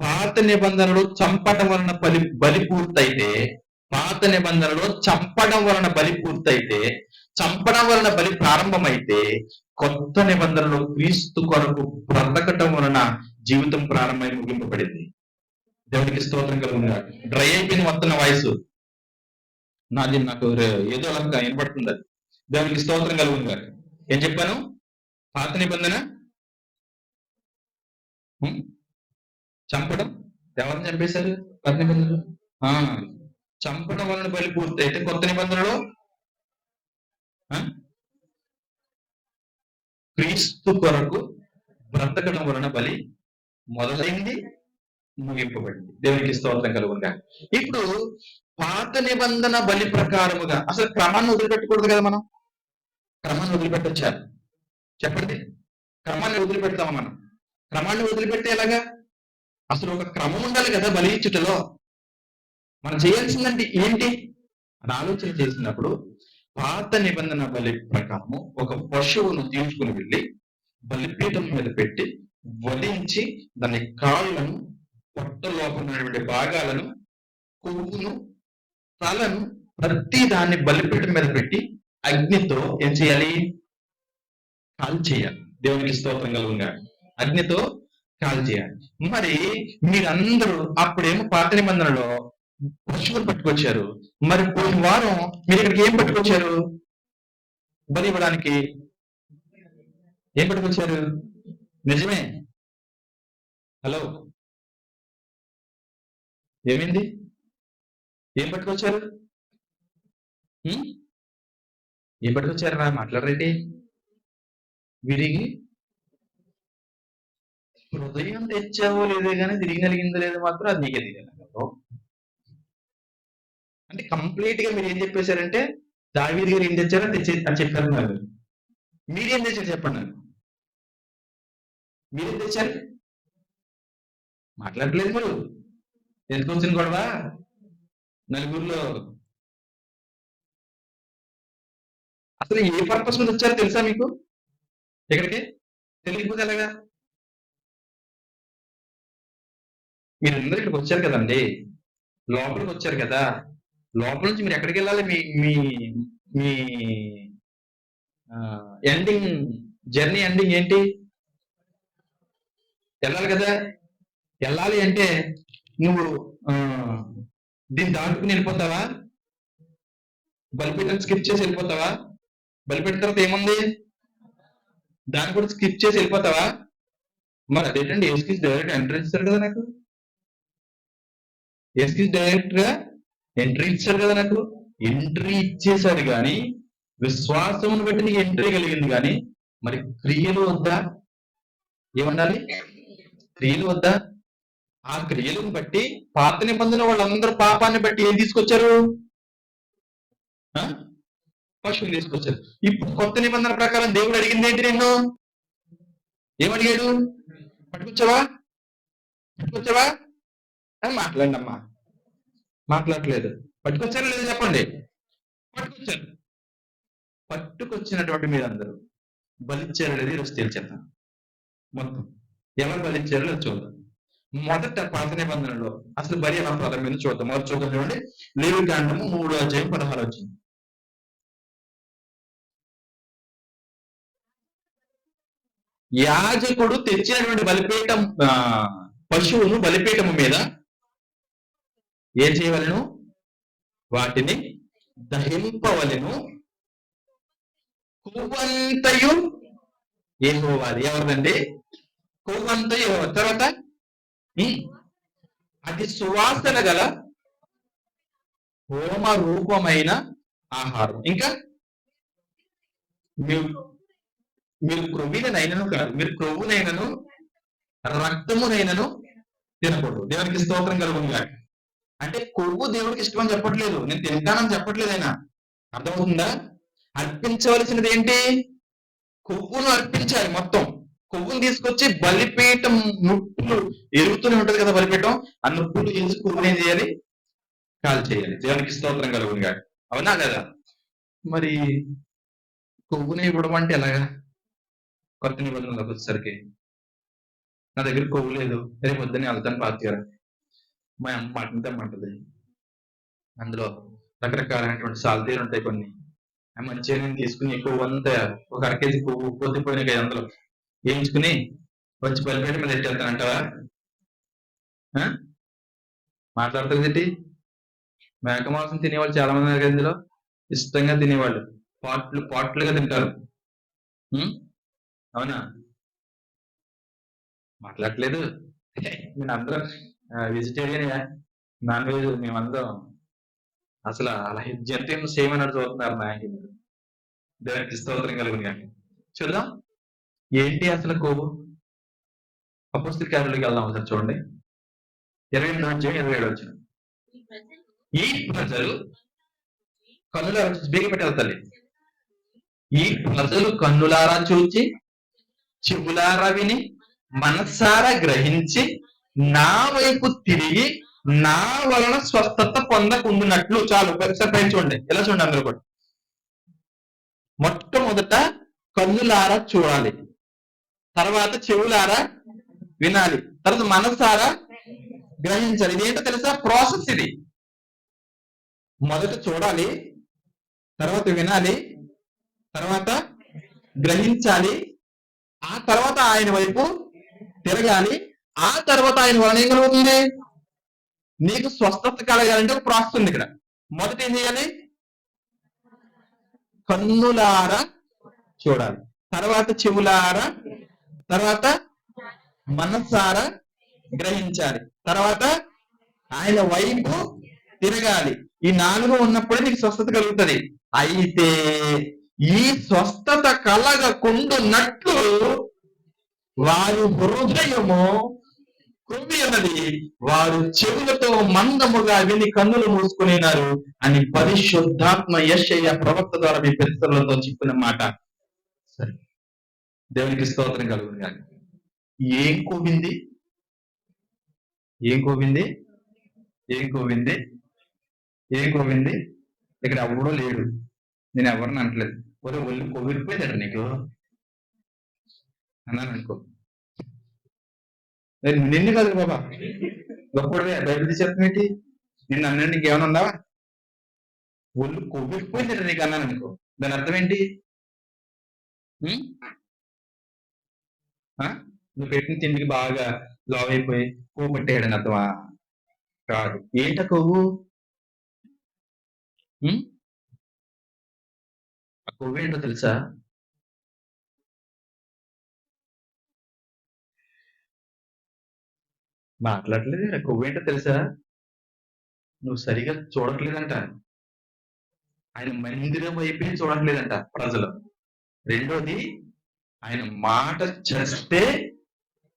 పాత నిబంధనలో చంపడం వలన బలి పూర్తయితే, పాత నిబంధనలో చంపడం వలన బలి పూర్తయితే, చంపడం వలన బలి ప్రారంభమైతే, కొత్త నిబంధనలో క్రీస్తు కొరకు బ్రతకటం వలన జీవితం ప్రారంభమై ముగింపబడింది. దేవుడికి స్తోత్రం కలుగుతుంది. డ్రై అయిపోయింది మొత్తం వయసు నాకు ఏదో అలా వినపడుతుంది. దేవునికి స్తోత్రం కలుగుతుంది. ఏం చెప్పాను? పాత నిబంధన చంపడం. ఎవరిని చంపేశారు పాత నిబంధనలు? చంపడం వలన బలి పూర్తి అయితే కొత్త నిబంధనలో క్రీస్తు కొరకు బ్రతకడం వలన బలి మొదలైంది, ముగింపబడింది. దేవునికి స్తోత్రం కలుగునుగా. ఇప్పుడు పాత నిబంధన బలి ప్రకారముగా అసలు క్రమాన్ని వదిలిపెట్టకూడదు కదా. మనం క్రమాన్ని వదిలిపెట్టొచ్చారు చెప్పండి. క్రమాన్ని వదిలిపెడతామా మనం? క్రమాన్ని వదిలిపెట్టే ఎలాగా? అసలు ఒక క్రమం ఉండాలి కదా బలి ఇచ్చుటలో. మనం చేయాల్సిందంటే ఏంటి అని ఆలోచన చేసినప్పుడు పాత నిబంధన బలి ప్రకారము ఒక పశువును తీసుకుని వెళ్ళి బలిపీఠం మీద పెట్టి వధించి దాని కాళ్ళను, పొట్ట లోపల భాగాలను, కొవ్వును, తలను ప్రతి దాన్ని బలిపీఠం మీద పెట్టి అగ్నితో ఏం చేయాలి? కాల్ చేయాలి. దేవునికి స్తోత్రం కలుగుగా. అగ్నితో కాల్ చేయాలి. మరి మీరందరూ అప్పుడేమో పాత నిబంధనలో పశువులు పట్టుకొచ్చారు. మరి పోయిన వారం మీరు ఇక్కడికి ఏం పట్టుకొచ్చారు? బలి ఇవ్వడానికి ఏం పట్టుకొచ్చారు? నిజమే. హలో, ఏమైంది? ఏం పట్టుకొచ్చారు? ఏం పట్టుకొచ్చారా? మాట్లాడరేంటి? విరిగి హృదయం తెచ్చావో లేదో కానీ తిరిగలిగిందో లేదో మాత్రం అది నీకే తెలియాలి. అంటే కంప్లీట్ గా మీరు ఏం చెప్పేశారంటే దావీదు గారు ఏం తెచ్చారో అని చెప్పారు. నాకు మీరేం తెచ్చారు చెప్పండి. నాకు మీరేం తెచ్చారు? మాట్లాడలేదు మీరు. ఎందుకు వచ్చింది గొడవ నలుగురిలో? అసలు ఏ పర్పస్ మీద వచ్చారో తెలుసా మీకు? ఇక్కడికి తెలియకపోతే ఎలాగా? మీరందరూ ఇక్కడికి వచ్చారు కదండి, లోపలికి వచ్చారు కదా. లోపల నుంచి మీరు ఎక్కడికి వెళ్ళాలి? మీ మీ మీ ఎండింగ్, జర్నీ ఎండింగ్ ఏంటి? వెళ్ళాలి కదా. వెళ్ళాలి అంటే నువ్వు దీన్ని దాటుకుని వెళ్ళిపోతావా? బలిపీఠం స్కిప్ చేసి వెళ్ళిపోతావా? బలిపీఠం తర్వాత ఏముంది? దాన్ని కూడా స్కిప్ చేసి వెళ్ళిపోతావా? మరి అదేంటండి, ఏసుకి డైరెక్ట్ ఎంట్రీ ఇస్తారు కదా నాకు. ఏసుకి డైరెక్ట్ గా ఎంట్రీ ఇచ్చారు కదా నాకు. ఎంట్రీ ఇచ్చేసారు కానీ విశ్వాసమును బట్టి నీకు ఎంట్రీ కలిగింది. కానీ మరి క్రియలు వద్దా? ఏమన్నాలి? క్రియలు వద్దా? ఆ క్రియలను బట్టి పాత నిబంధన వాళ్ళందరూ పాపాన్ని బట్టి ఏం తీసుకొచ్చారు? పశువుని తీసుకొచ్చారు. ఇప్పుడు కొత్త నిబంధన ప్రకారం దేవుడు అడిగింది ఏంటి? నిన్ను ఏమడిగాడు? పట్టుకొచ్చావా? పట్టుకొచ్చావా అని మాట్లాడండి అమ్మా. మాట్లాడలేదు. పట్టుకొచ్చారా లేదా చెప్పండి. పట్టుకొచ్చారు. పట్టుకొచ్చినటువంటి మీరందరూ బలిచ్చారు అనేది ఈరోజు తేల్చేద్దాం. మొత్తం ఎవరు బలిచ్చారో లేదు చూద్దాం. మొదట పాత నిబంధనలో అసలు బలి ఎలా ప్రారంభం చూద్దాం. మొదటి చూద్దాం చూడండి. లేవికాండము 3:16 వచ్చింది. యాజకుడు తెచ్చినటువంటి బలిపీఠం పశువును బలిపీఠము మీద ఏం చేయవలను? వాటిని దహింపవలను. కొవ్వంతయు యెహోవాది. ఎవరిదండి? కొవ్వంతయు యెహోవా. తర్వాత అది సువాసన గల హోమ రూపమైన ఆహారం. ఇంకా మీరు క్రొవ్వినైనను కాదు, మీరు క్రొవ్వునైనను రక్తమునైనను తినకూడదు. దేవునికి స్తోత్రం కలుగునుగా. అంటే కొవ్వు దేవుడికి ఇష్టం అని చెప్పట్లేదు, నేను తింటానని చెప్పట్లేదు ఆయన. అర్థమవుతుందా? అర్పించవలసినది ఏంటి? కొవ్వును అర్పించాలి. మొత్తం కొవ్వును తీసుకొచ్చి బలిపీఠం నుప్పులు ఎరుగుతూనే ఉంటది కదా బలిపీఠం. ఆ నుప్పులు వేసి కొవ్వుని ఏం చేయాలి? కాల్ చేయాలి. దేవునికి స్తోత్రం కలుగునుగా. అవునా కదా? మరి కొవ్వుని ఇవ్వడం అంటే ఎలాగా? కొత్త నిబంధనలోకి వచ్చేసరికి నా దగ్గర కొవ్వు లేదు, రేపు పొద్దున్నే వెళ్తాను పాతిగారు, మా అమ్మ మటన్ తెమ్మంటది. అందులో రకరకాలైనటువంటి సాల్తీలు ఉంటాయి. కొన్ని మంచిగా నేను తీసుకుని కొవ్వు అంతా ఒక 1/2 కేజీ కొవ్వు పొద్దుపోయిన అందులో వేయించుకుని వచ్చి బలిపేట మీద ఎట్టేళ్తానంటావా? మాట్లాడుతుంది ఏంటి? మేక మాంసం తినేవాళ్ళు చాలా మంది ఉన్నారు కదా ఇందులో. ఇష్టంగా తినేవాళ్ళు పాట్లుగా తింటారు. అవునా? మాట్లాడట్లేదు. నేను అందరూ వెజిటేరియన్, నాన్ వెజ్ మేమందరం అసలు అలా జంతువులు సేమ్ అన్నట్టు చూస్తున్నారు నాయకులు. దేవునికి స్తోత్రం కలుగును గాక. చూద్దాం ఏంటి అసలు కొవ్వు. అపోస్తలుల కార్యాలకు వెళ్దాం ఒకసారి చూడండి. 28వ అధ్యాయం 27వ వచనం. ఈ ప్రజలు కన్నులారా చూసి బేగ పెట్టాలి. ఈ ప్రజలు కన్నులారా చూచి చెవులారా విని మనసారా గ్రహించి నా వైపు తిరిగి నా వలన స్వస్థత పొందకుండునట్లు. చాలు ఒకసారి పైన చూడండి. ఎలా చూడండి అందరూ కూడా. మొట్టమొదట కన్నులారా చూడాలి, తర్వాత చెవులారా వినాలి, తర్వాత మనసారా గ్రహించాలి. ఇదేంటో తెలుసా? ప్రాసెస్ ఇది. మొదట చూడాలి, తర్వాత వినాలి, తర్వాత గ్రహించాలి, ఆ తర్వాత ఆయన వైపు తిరగాలి, ఆ తర్వాత ఆయన వలన ఏం కలుగుతుంది? నీకు స్వస్థత కలగాలంటే ఒక ప్రాసెస్ ఉంది ఇక్కడ. మొదట ఏం చేయాలి? కన్నులారా చూడాలి, తర్వాత చెవులారా, తర్వాత మనసారా గ్రహించాలి, తర్వాత ఆయన వైపు తిరగాలి. ఈ 4 ఉన్నప్పుడే నీకు స్వస్థత కలుగుతుంది. అయితే ఈ స్వస్థత కలగకుండునట్లు వారి హృదయము కృంగి ఉన్నది, వారు చెవులతో మందముగా విని కన్నులు మూసుకునేనారు అని పరిశుద్ధాత్మ యెషయా ప్రవక్త ద్వారా మీ పితరులతో చెప్పిన మాట. సరే, దేవునికి స్తోత్రం కలుగును గాక. ఏం కోవింది? ఏం కోవింది? ఏం కోవింది? ఏం కోవింది? ఇక్కడ ఎవడో లేడు, నేను ఎవరిని అనట్లేదు. ఒళ్ళు కోవిడిపోయిందట నీకు అన్నాను అనుకో. నిన్ను కాదు బాబా, గొప్పడే బయట చెప్పేంటి? నిన్ను అన్నాడు, నీకేమైనా ఉందా? ఒళ్ళు కోవిడిపోయిందట నీకు అన్నాను అనుకో. దాని అర్థం ఏంటి? నువ్వు పెట్టిన తిండికి బాగా లావ్ అయిపోయి కొవ్వు పట్టేయడని అర్థమా? కాదు. ఏంట కొవ్వు? ఆ కొవ్వు ఏంటో తెలుసా? మాట్లాడలేదు. ఆ కొవ్వు ఏంటో తెలుసా? నువ్వు సరిగా చూడట్లేదంట. ఆయన మందిరం వైపే చూడట్లేదంట ప్రజలు. రెండోది, ఆయన మాట చేస్తే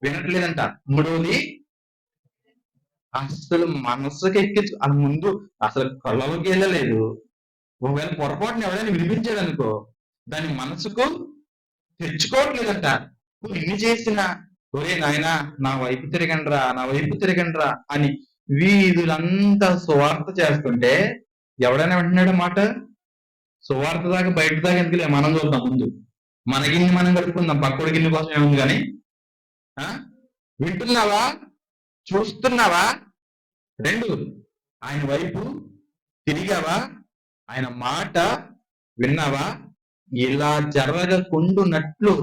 వినట్లేదంట. మూడోది, అసలు మనసుకి ఎక్కించు అది ముందు అసలు కళ్ళలోకి వెళ్ళలేదు. ఒకవేళ పొరపాటున ఎవరైనా వినిపించాడు అనుకో, దాని మనసుకు తెచ్చుకోవట్లేదంట. ఇన్ని చేసిన ఒరే నాయనా నా వైపు తిరగండ్రా, నా వైపు తిరగండ్రా అని వీధులంతా సువార్త చేస్తుంటే ఎవడైనా వింటున్నాడు మాట? సువార్త దాకా బయట దాకా ఎందుకులే, మనం చూద్దాం ముందు. మన గిన్నె మనం కట్టుకుందాం, పక్కడి గిన్నె కోసం ఏముంది కానీ. వింటున్నావా? చూస్తున్నావా? రెండు, ఆయన వైపు తిరిగావా? ఆయన మాట విన్నావా? ఇలా జరగకుండునట్లు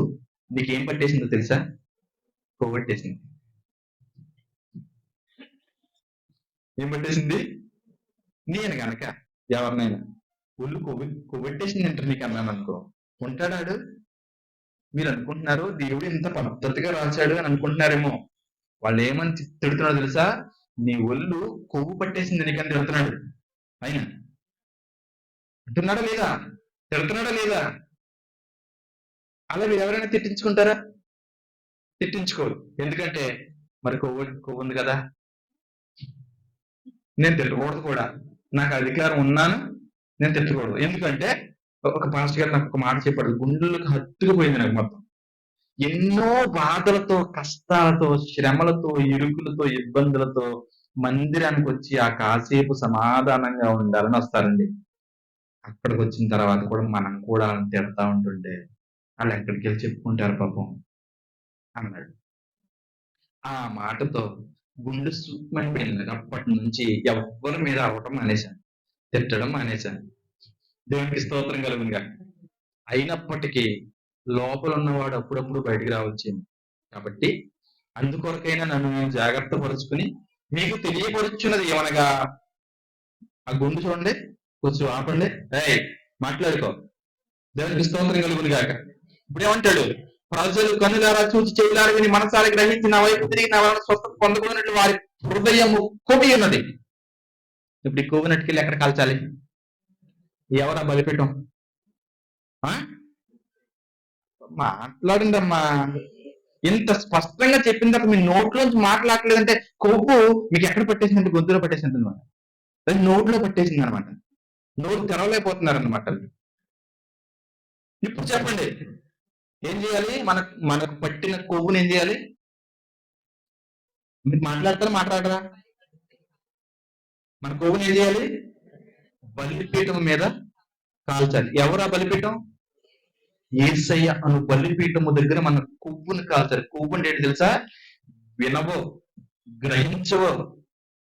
నీకేం పట్టేసిందో తెలుసా? కొవ్వట్టేసింది. ఏం పట్టేసింది? నేను గనక ఎవరినైనా ఒళ్ళు కొవ్వెట్టేసింది అంటారు నీకు అన్నాను అనుకో, ఉంటాడాడు? మీరు అనుకుంటున్నారు దేవుడు ఇంత పద్ధతిగా రాశాడు అని అనుకుంటున్నారేమో. వాళ్ళు ఏమని తిడుతున్నాడు తెలుసా? నీ ఒళ్ళు కొవ్వు పట్టేసింది నీకని తిడుతున్నాడు. ఆయన అంటున్నాడా లేదా? తిడుతున్నాడా లేదా? అలా మీరు ఎవరైనా తిట్టించుకుంటారా? తిట్టించుకోరు. ఎందుకంటే మరి కొవ్వు ఉంది కదా. నేను తిట్టకూడదు కూడా, నాకు అధికారం ఉన్నాను, నేను తిట్టకూడదు. ఎందుకంటే ఒక పాస్టర్ గారు నాకు ఒక మాట చెప్పాడు, గుండెలకు హత్తుకుపోయింది నాకు మొత్తం. ఎన్నో బాధలతో, కష్టాలతో, శ్రమలతో, ఇరుకులతో, ఇబ్బందులతో మందిరానికి వచ్చి ఆ కాసేపు సమాధానంగా ఉండాలని వస్తారండి. అక్కడికి వచ్చిన తర్వాత కూడా మనం కూడా తిడతా ఉంటుంటే వాళ్ళు ఎక్కడికి వెళ్ళి చెప్పుకుంటారు పాపం అన్నాడు. ఆ మాటతో గుండె సూక్ష్మైపోయింది. అప్పటి నుంచి ఎవరి మీద అవ్వటం మానేశాను, తిట్టడం మానేశాను. దేవునికి స్తోత్రం కలుగునుగా. అయినప్పటికీ లోపల ఉన్నవాడు అప్పుడప్పుడు బయటికి రావచ్చింది. కాబట్టి అందుకొరకైనా నన్ను నేను జాగ్రత్త పరుచుకుని మీకు తెలియపరుచున్నది ఏమనగా, ఆ గుండు చూడండి, కొంచెం ఆపండి, మాట్లాడుకో. దేవునికి స్తోత్రం కలుగును గాక. ఇప్పుడు ఏమంటాడు? ప్రజలు కనులారా చూసి చెవులారా విని మనసారా గ్రహించి నా వైపు తిరిగి నా వలన స్వస్థత పొందుకున్నట్లు వారి హృదయము కొవ్వి ఉన్నది. ఇప్పుడు ఈ కొవ్వు నట్టుకెళ్ళి ఎక్కడ కాల్చాలి? ఎవరా బలిపీఠం? మాట్లాడండి అమ్మా. ఇంత స్పష్టంగా చెప్పిన తర్వాత మీ నోట్లోంచి మాట్లాడలేదంటే కొవ్వు మీకు ఎక్కడ పట్టేసిందంటే గొంతులో పట్టేసింది అనమాట. అది నోట్లో పట్టేసింది అనమాట. నోరు తెరవలేకపోతున్నారు అనమాట. ఇప్పుడు చెప్పండి ఏం చేయాలి? మనకు పట్టిన కొవ్వుని ఏం చేయాలి? మీరు మాట్లాడరా? మన కొవ్వుని ఏం చేయాలి? బలిపీఠం మీద కాల్చాలి. ఎవరా బలిపీఠం? యేసయ్య అను బలిపీఠము దగ్గర మన కొవ్వుని కాల్చాలి. కొవ్వు అంటే ఏంటి తెలుసా? వినవో, గ్రహించవో,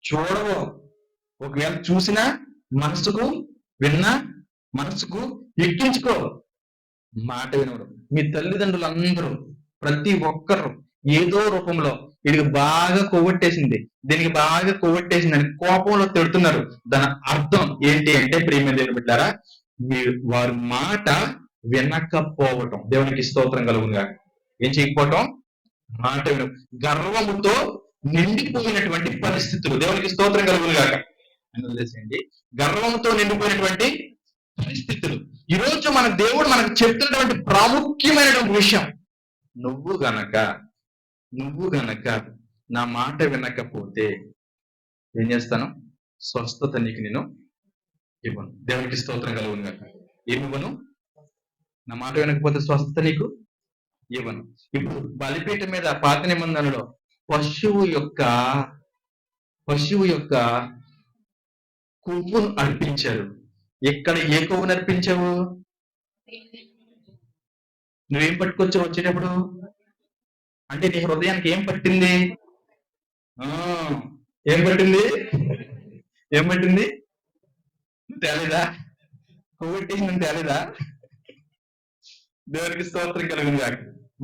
చూడవో, ఒకవేళ చూసినా మనసుకు, విన్నా మనసుకు ఎక్కించుకో. మాట వినవడం. మీ తల్లిదండ్రులు అందరూ ప్రతి ఒక్కరు ఏదో రూపంలో వీడికి బాగా కొవ్వొట్టేసింది, దీనికి బాగా కొవ్వొట్టేసింది అని కోపంలో తిడుతున్నారు. దాని అర్థం ఏంటి అంటే ప్రియమైన దేవుని బిడ్డలారా, వారి మాట వినకపోవటం. దేవునికి స్తోత్రం కలుగునుగా. ఏం చేయకపోవటం? మాట విన గర్వముతో నిండిపోయినటువంటి పరిస్థితులు. దేవునికి స్తోత్రం కలుగునుగా. వదిలేసేయండి. గర్వంతో నిండిపోయినటువంటి పరిస్థితులు. ఈరోజు మన దేవుడు మనకు చెప్తున్నటువంటి ప్రాముఖ్యమైనటువంటి విషయం, నువ్వు గనక నా మాట వినకపోతే ఏం చేస్తాను? స్వస్థత నీకు నేను ఇవ్వను. దేవునికి స్తోత్రం కలుగునుగా. ఏమివ్వను? నా మాట వినకపోతే స్వస్థత నీకు ఇవ్వను. ఇప్పుడు బలిపీఠం మీద పాత నిబంధనలో పశువు యొక్క కొవ్వును అర్పించారు. ఎక్కడ ఏ కొవ్వును అర్పించావు? నువ్వేం పట్టుకొచ్చావు వచ్చేటప్పుడు? అంటే నీ హృదయానికి ఏం పట్టింది? ఏం పట్టింది? తేలేదా? కొవ్వెట్టేసి తేలేదా? దేవునికి స్తోత్రం కలుగునుగా.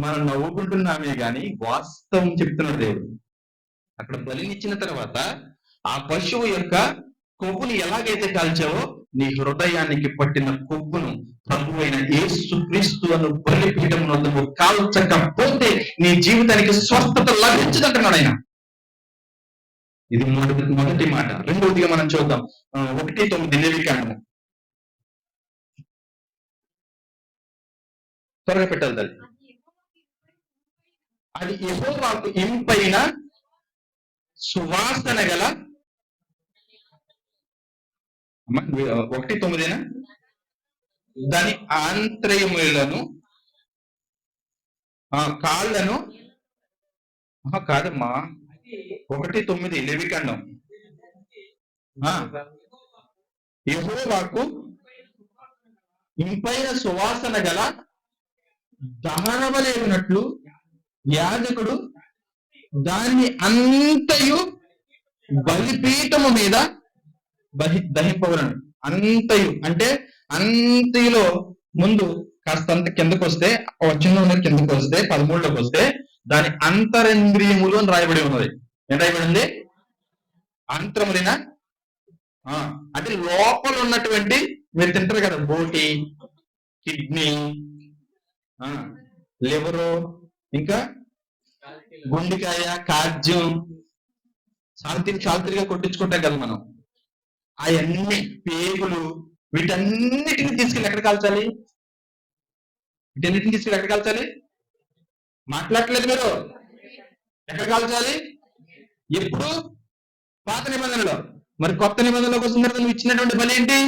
మనం నవ్వుకుంటున్నామే గాని వాస్తవం చెప్తున్నాడు దేవుడు. అక్కడ బలినిచ్చిన తర్వాత ఆ పశువు యొక్క కొవ్వుని ఎలాగైతే కాల్చావో నీ హృదయానికి పట్టిన కొవ్వును ప్రభువైన యేసుక్రీస్తు అను బలిపీఠం వద్దకు కాల్చకపోతే నీ జీవితానికి స్వస్థత లభించదంటున్నాడు ఆయన. ఇది మొదటి మాట. రెండవదిగా మనం చూద్దాం 1:9 లేవికాండము. త్వరగా పెట్టాలి తల్లి. అది యెహోవాకు ఇంపైన సువాసన గల 1:9 దాని ఆంత్రయములను కాళ్ళను కాదమ్మా 1:9 లేవికాండం. యెహోవాకు ఇంపైన సువాసన గల దహనబలినట్లు యాజకుడు దాన్ని అంతయు బలిపీఠము మీద దహింపవలను. అంతయు అంటే అంతయులో ముందు కాస్తంత కిందకు వస్తే, వచనంలో కిందకు వస్తే 13లోకి వస్తే దాని అంతరింద్రియములు అని రాయబడి ఉన్నది. ఏం రాయబడింది? అంతరములిన అంటే లోపల ఉన్నటువంటి, మీరు తింటారు కదా బోటి, కిడ్నీ, లివరు, ఇంకా గుండెకాయ, కాజ్యం, సాల్తీగా కొట్టించుకుంటాం కదా మనం. అవన్నీ పేగులు, వీటన్నిటిని తీసుకెళ్ళి ఎక్కడ కాల్చాలి? ఎక్కడ కాల్చాలి? మాట్లాడలేదు మీరు. ఎక్కడ కాల్చాలి? ఎప్పుడు? పాత నిబంధనలో. మరి కొత్త నిబంధనలోకి వచ్చిన తర్వాత నువ్వు ఇచ్చినటువంటి బలి ఏంటి?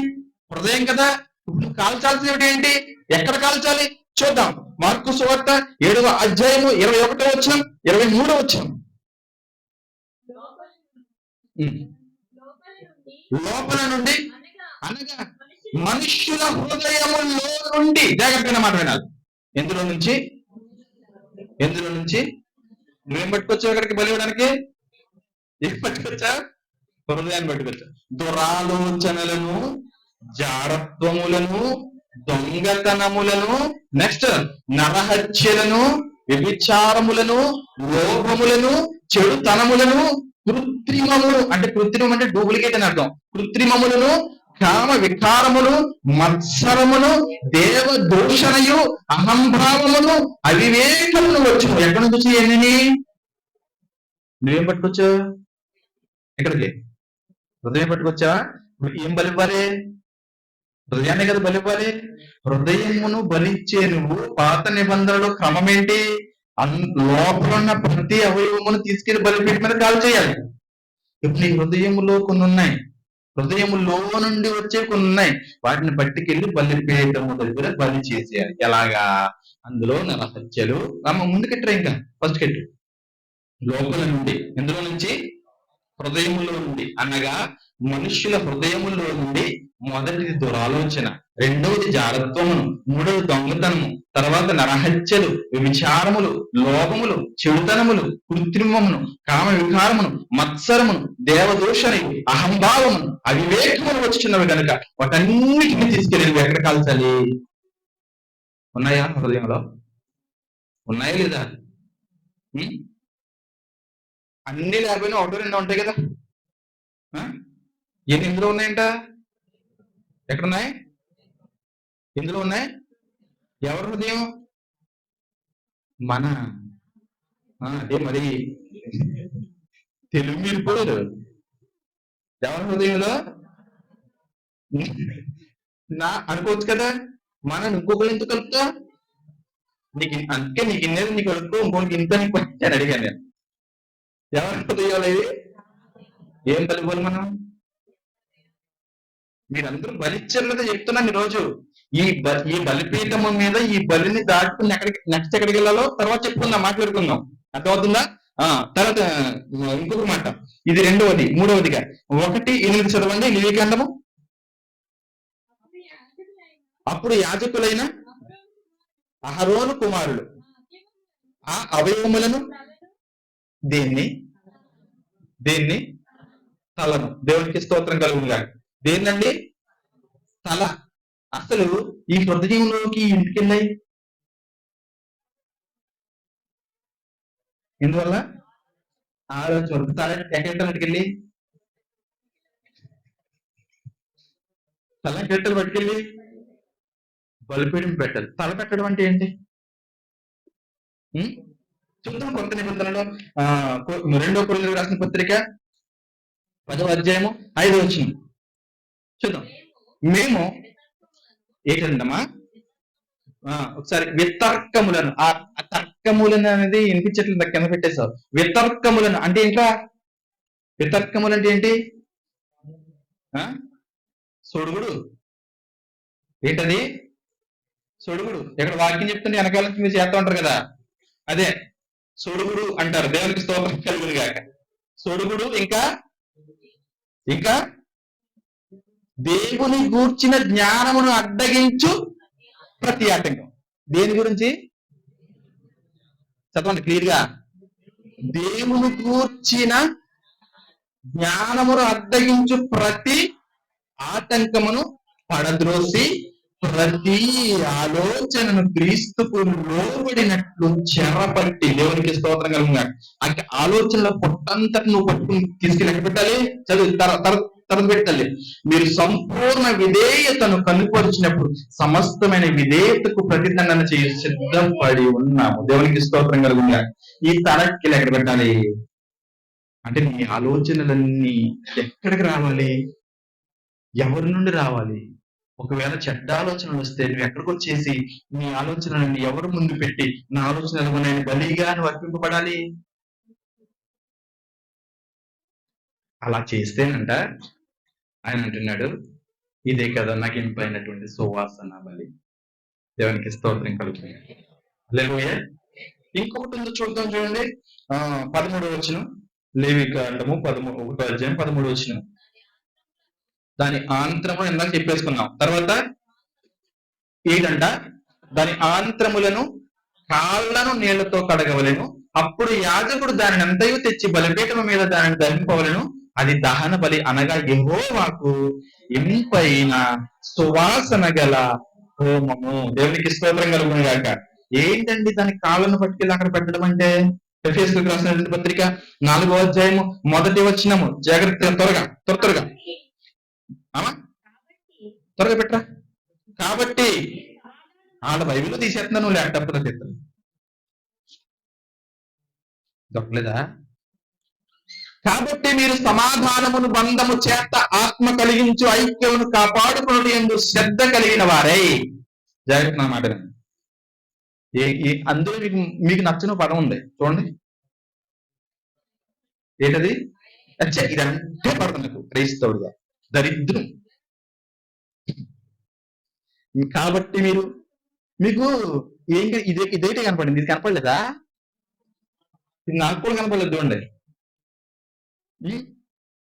హృదయం కదా. ఇప్పుడు కాల్చాల్సినవి ఏంటి? ఎక్కడ కాల్చాలి చూద్దాం. మార్కు సువార్త 7వ అధ్యాయము 21వ వచనం 23వ వచనం. లోపల నుండి అనగా మనుష్యుల హృదయములో నుండి, జాగ్రత్తగా మాట వినాలి. ఎందులో నుంచి? నువ్వేం పట్టుకొచ్చావు అక్కడికి బలి ఇవ్వడానికి? ఏం పట్టుకొచ్చా? హృదయాన్ని పట్టుకొచ్చా. దురాలోచనలను, జారత్వములను, దొంగతనములను, నెక్స్ట్ నరహత్యలను, వ్యభిచారములను, లోభములను, చెడుతనములను, కృత్రిమములు అంటే కృత్రిమం అంటే డూప్లికేట్ అని అర్థం. కృత్రిమములను, కామ వికారములు, మత్సరములు, దేవ దూషణయు, అహంభావములు, అవివేకములు వచ్చును. ఎక్కడి నుంచి వచ్చి నువ్వేం పట్టుకొచ్చావు? ఎక్కడికి? హృదయం పట్టుకొచ్చావా? ఏం బలివ్వాలి? హృదయాన్ని కదా బలివ్వాలి. హృదయమును బలిచ్చే నువ్వు పాత నిబంధనలు క్రమం ఏంటి? లోపల ఉన్న ప్రతి అవయవమును తీసుకెళ్లి బలిపీఠం మీద కాల్ చేయాలి. ఇప్పుడు నీ హృదయములో కొన్ని ఉన్నాయి, హృదయములో నుండి వచ్చే కొన్ని ఉన్నాయి, వాటిని పట్టుకెళ్ళి బలిపీఠము దగ్గర బలి చేసేయాలి. ఎలాగా? అందులో నరహత్యలు ముందుకెట్టరా, ఇంకా ఫస్ట్ కెట్టు లోపల నుండి. ఎందులో నుంచి? హృదయములో నుండి, అనగా మనుష్యుల హృదయములో నుండి మొదటిది దురాలోచన, రెండవది జారత్వమును, మూడవది దొంగతనము, తర్వాత నరహత్యలు, విచారములు, లోభములు, చెడుతనములు, కృత్రిమమును, కామ వికారమును, మత్సరమును, దేవదూషణి, అహంభావమును, అవివేకమును వచ్చినవి కనుక వాటన్నిటిని తీసుకెళ్ళి ఎక్కడ కాల్చాలి? ఉన్నాయా హృదయంలో? ఉన్నాయా లేదా? అన్ని లేకపోయినా ఒకటో రెండో ఉంటాయి కదా. ఎన్ని ఇందులో ఉన్నాయంట? ఎక్కడున్నాయి? ఇందులో ఉన్నాయి. ఎవరి హృదయం? మన అదే మరి తెలుగు మీరు పోయారు. ఎవరి హృదయంలో? నా అనుకోవచ్చు కదా. మన ఇంకొకరు ఎందుకు కలుపుతా? నీకు అందుకే నీకు ఇన్నేది నీకు కలుపుకో, ఇంకొకరికి ఇంత నీకు అని అడిగాను నేను. ఎవరి హృదయాలు ఇది? ఏం కలుపుకోవాలి మనం? మీరందరూ బలిచ్చారు కదా చెప్తున్నాను ఈరోజు. ఈ బలిపీఠము మీద ఈ బలిని దాటుకుని నెక్స్ట్ ఎక్కడికి వెళ్ళాలో తర్వాత చెప్పుకుందాం, మాట్లాడుకుందాం. అర్థమవుతుందా? తర్వాత ఇంకొక మాట, ఇది రెండవది. మూడవదిగా 1:8 చదవండి లేవీకాండము. అప్పుడు యాజకులైన అహరోను కుమారులు ఆ అవయవములను దేన్ని తలను, దేవునికి స్తోత్రం కలుగునుగా. దేన్నండి? తల. అసలు ఈ హృదయంలోకి ఇంటికి వెళ్ళాయి ఎందువల్ల? ఆలోచన. తల ఎక్కడికి తల గట్టలు పట్టుకెళ్ళి బలిపీఠం పెట్టాలి. తల పెట్టడం అంటే ఏంటి చూద్దాం. కొత్త నిబంధనలో 2 కొరింథీయులకు రాసిన పత్రిక 10వ అధ్యాయము 5వ వచనం చూద్దాం. మేము ఏంటందమ్మా ఒకసారి వితర్కములను, ఆ తర్కములను అనేది వినిపించట్లేదు, కింద పెట్టేశావు. వితర్కములను అంటే ఇంకా వితర్కములు అంటే ఏంటి? సొడుగుడు. ఏంటది? సొడుగుడు. ఇక్కడ వాక్యం చెప్తుంటే వెనకాల నుంచి మీరు చేస్తూ ఉంటారు కదా, అదే సొడుగుడు అంటారు. దేవునికి స్తోత్రం కలుగును గాక. సొడుగుడు. ఇంకా దేవుని గూర్చిన జ్ఞానమును అడ్డగించు ప్రతి ఆటంకం. దేని గురించి చదవండి క్లియర్ గా. దేవుని గూర్చిన జ్ఞానమును అడ్డగించు ప్రతి ఆటంకమును పడద్రోసి ప్రతి ఆలోచనను క్రీస్తుకు లోబడినట్లు చెరపట్టి, దేవునికి స్తోత్రం కలుగుగా. ఆ ఆలోచనల పొట్టంతటి నువ్వు పట్టుకుని తీసుకెళ్ళి ఎక్కడ పెట్టాలి? చదువు తరగతి పెట్టాలి. మీరు సంపూర్ణ విధేయతను కనుపరిచినప్పుడు సమస్తమైన విధేయతకు ప్రతిదండన చేయ సిద్ధపడి ఉన్నాము. దేవునికి స్తోత్రం కలుగుగా. ఈ తరక్కిలు ఎక్కడ పెట్టాలి అంటే నీ ఆలోచనలన్నీ ఎక్కడికి రావాలి? ఎవరి నుండి రావాలి? ఒకవేళ చెడ్డ ఆలోచనలు వస్తే నువ్వు ఎక్కడికి వచ్చేసి నీ ఆలోచనలను ఎవరు ముందు పెట్టి నా ఆలోచనలు నేను బలిగా నువ్వు అర్పింపబడాలి? అలా చేస్తేనంట ఆయన అంటున్నాడు, ఇదే కదా నాకు ఇంపైనటువంటి సువాసన బలి. దేవునికి స్తోత్రం కలుగుతుంది. హల్లెలూయా. ఇంకొకటి ఉందో చూద్దాం, చూడండి. 13వ వచనం, లేవికాండము 1వ అధ్యాయం 13వ వచనం. దాని ఆంత్రము ఇందాక చెప్పేసుకున్నాం. తర్వాత ఏంటంట? దాని ఆంత్రములను కాళ్ళను నీళ్లతో కడగవలెను. అప్పుడు యాజకుడు దానిని అంతయు తెచ్చి బలిపీఠము మీద దానిని దహింపవలెను. అది దహన బలి, అనగా యెహోవాకు ఇంపైన సువాసన గల హోమము. దేవునికి స్తోత్రం కలుగును గాక. ఏంటండి దాని కాళ్ళను పట్టుకెళ్ళి అక్కడ పెట్టడం అంటే? ఎఫెసీయులకు రాసిన పత్రిక 4వ అధ్యాయము 1వ వచనము. జాగ్రత్తగా త్వరగా త్వరగా పెట్టరా. కాబట్టి వాళ్ళ బైబిల్ తీసేస్తున్నాను, నువ్వు ల్యాప్టాప్ లో తీస్తాను. దొరకలేదా? కాబట్టి మీరు సమాధానమును బంధము చేత ఆత్మ కలిగించు ఐక్యమును కాపాడుకుని ఎందు శ్రద్ధ కలిగిన వారై. జాగ్రత్త మాట. అందులో మీకు మీకు నచ్చిన పదం ఉంది చూడండి. ఏంటది? ఇదంటే పడతాం నాకు క్రైస్తవుడుగా దరిద్రం. కాబట్టి మీకు ఏంటి ఇదైతే కనపడింది, ఇది కనపడలేదా? ఇది నాకు కూడా కనపడలేదు చూడండి.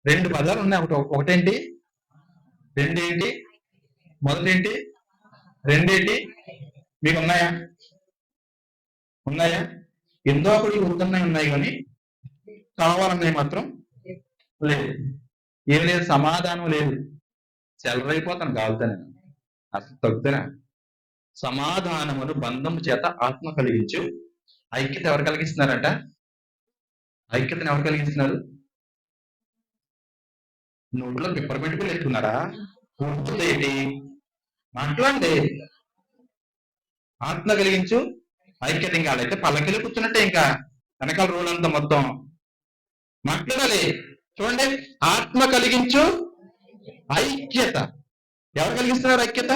రెండు పదాలు ఉన్నాయి. ఒకటేంటి, రెండేంటి, మొదటేంటి, రెండేంటి మీకు ఉన్నాయా? ఉన్నాయా? ఎంతో ఒకటి ఉన్నాయి కానీ కావాలన్నాయి మాత్రం లేదు. ఏం లేదు, సమాధానం లేదు. చెలరైపోతాను కావుతాను అసలు తగ్గుతానా. సమాధానమును బంధము చేత ఆత్మ కలిగించు ఐక్యత ఎవరు కలిగిస్తున్నారట? ఐక్యతను ఎవరు కలిగిస్తున్నారు? నోట్లో పిప్పర్మెంట్ కూడా ఎత్తున్నారా? ఏంటి మాట్లాడండి. ఆత్మ కలిగించు ఐక్యత. ఇంకా అయితే పల్లకిలో కూర్చున్నట్టే, ఇంకా వెనకాల రోజులంతా మొత్తం మాట్లాడాలి. చూడండి, ఆత్మ కలిగించు ఐక్యత. ఎవరు కలిగిస్తున్నారు ఐక్యత?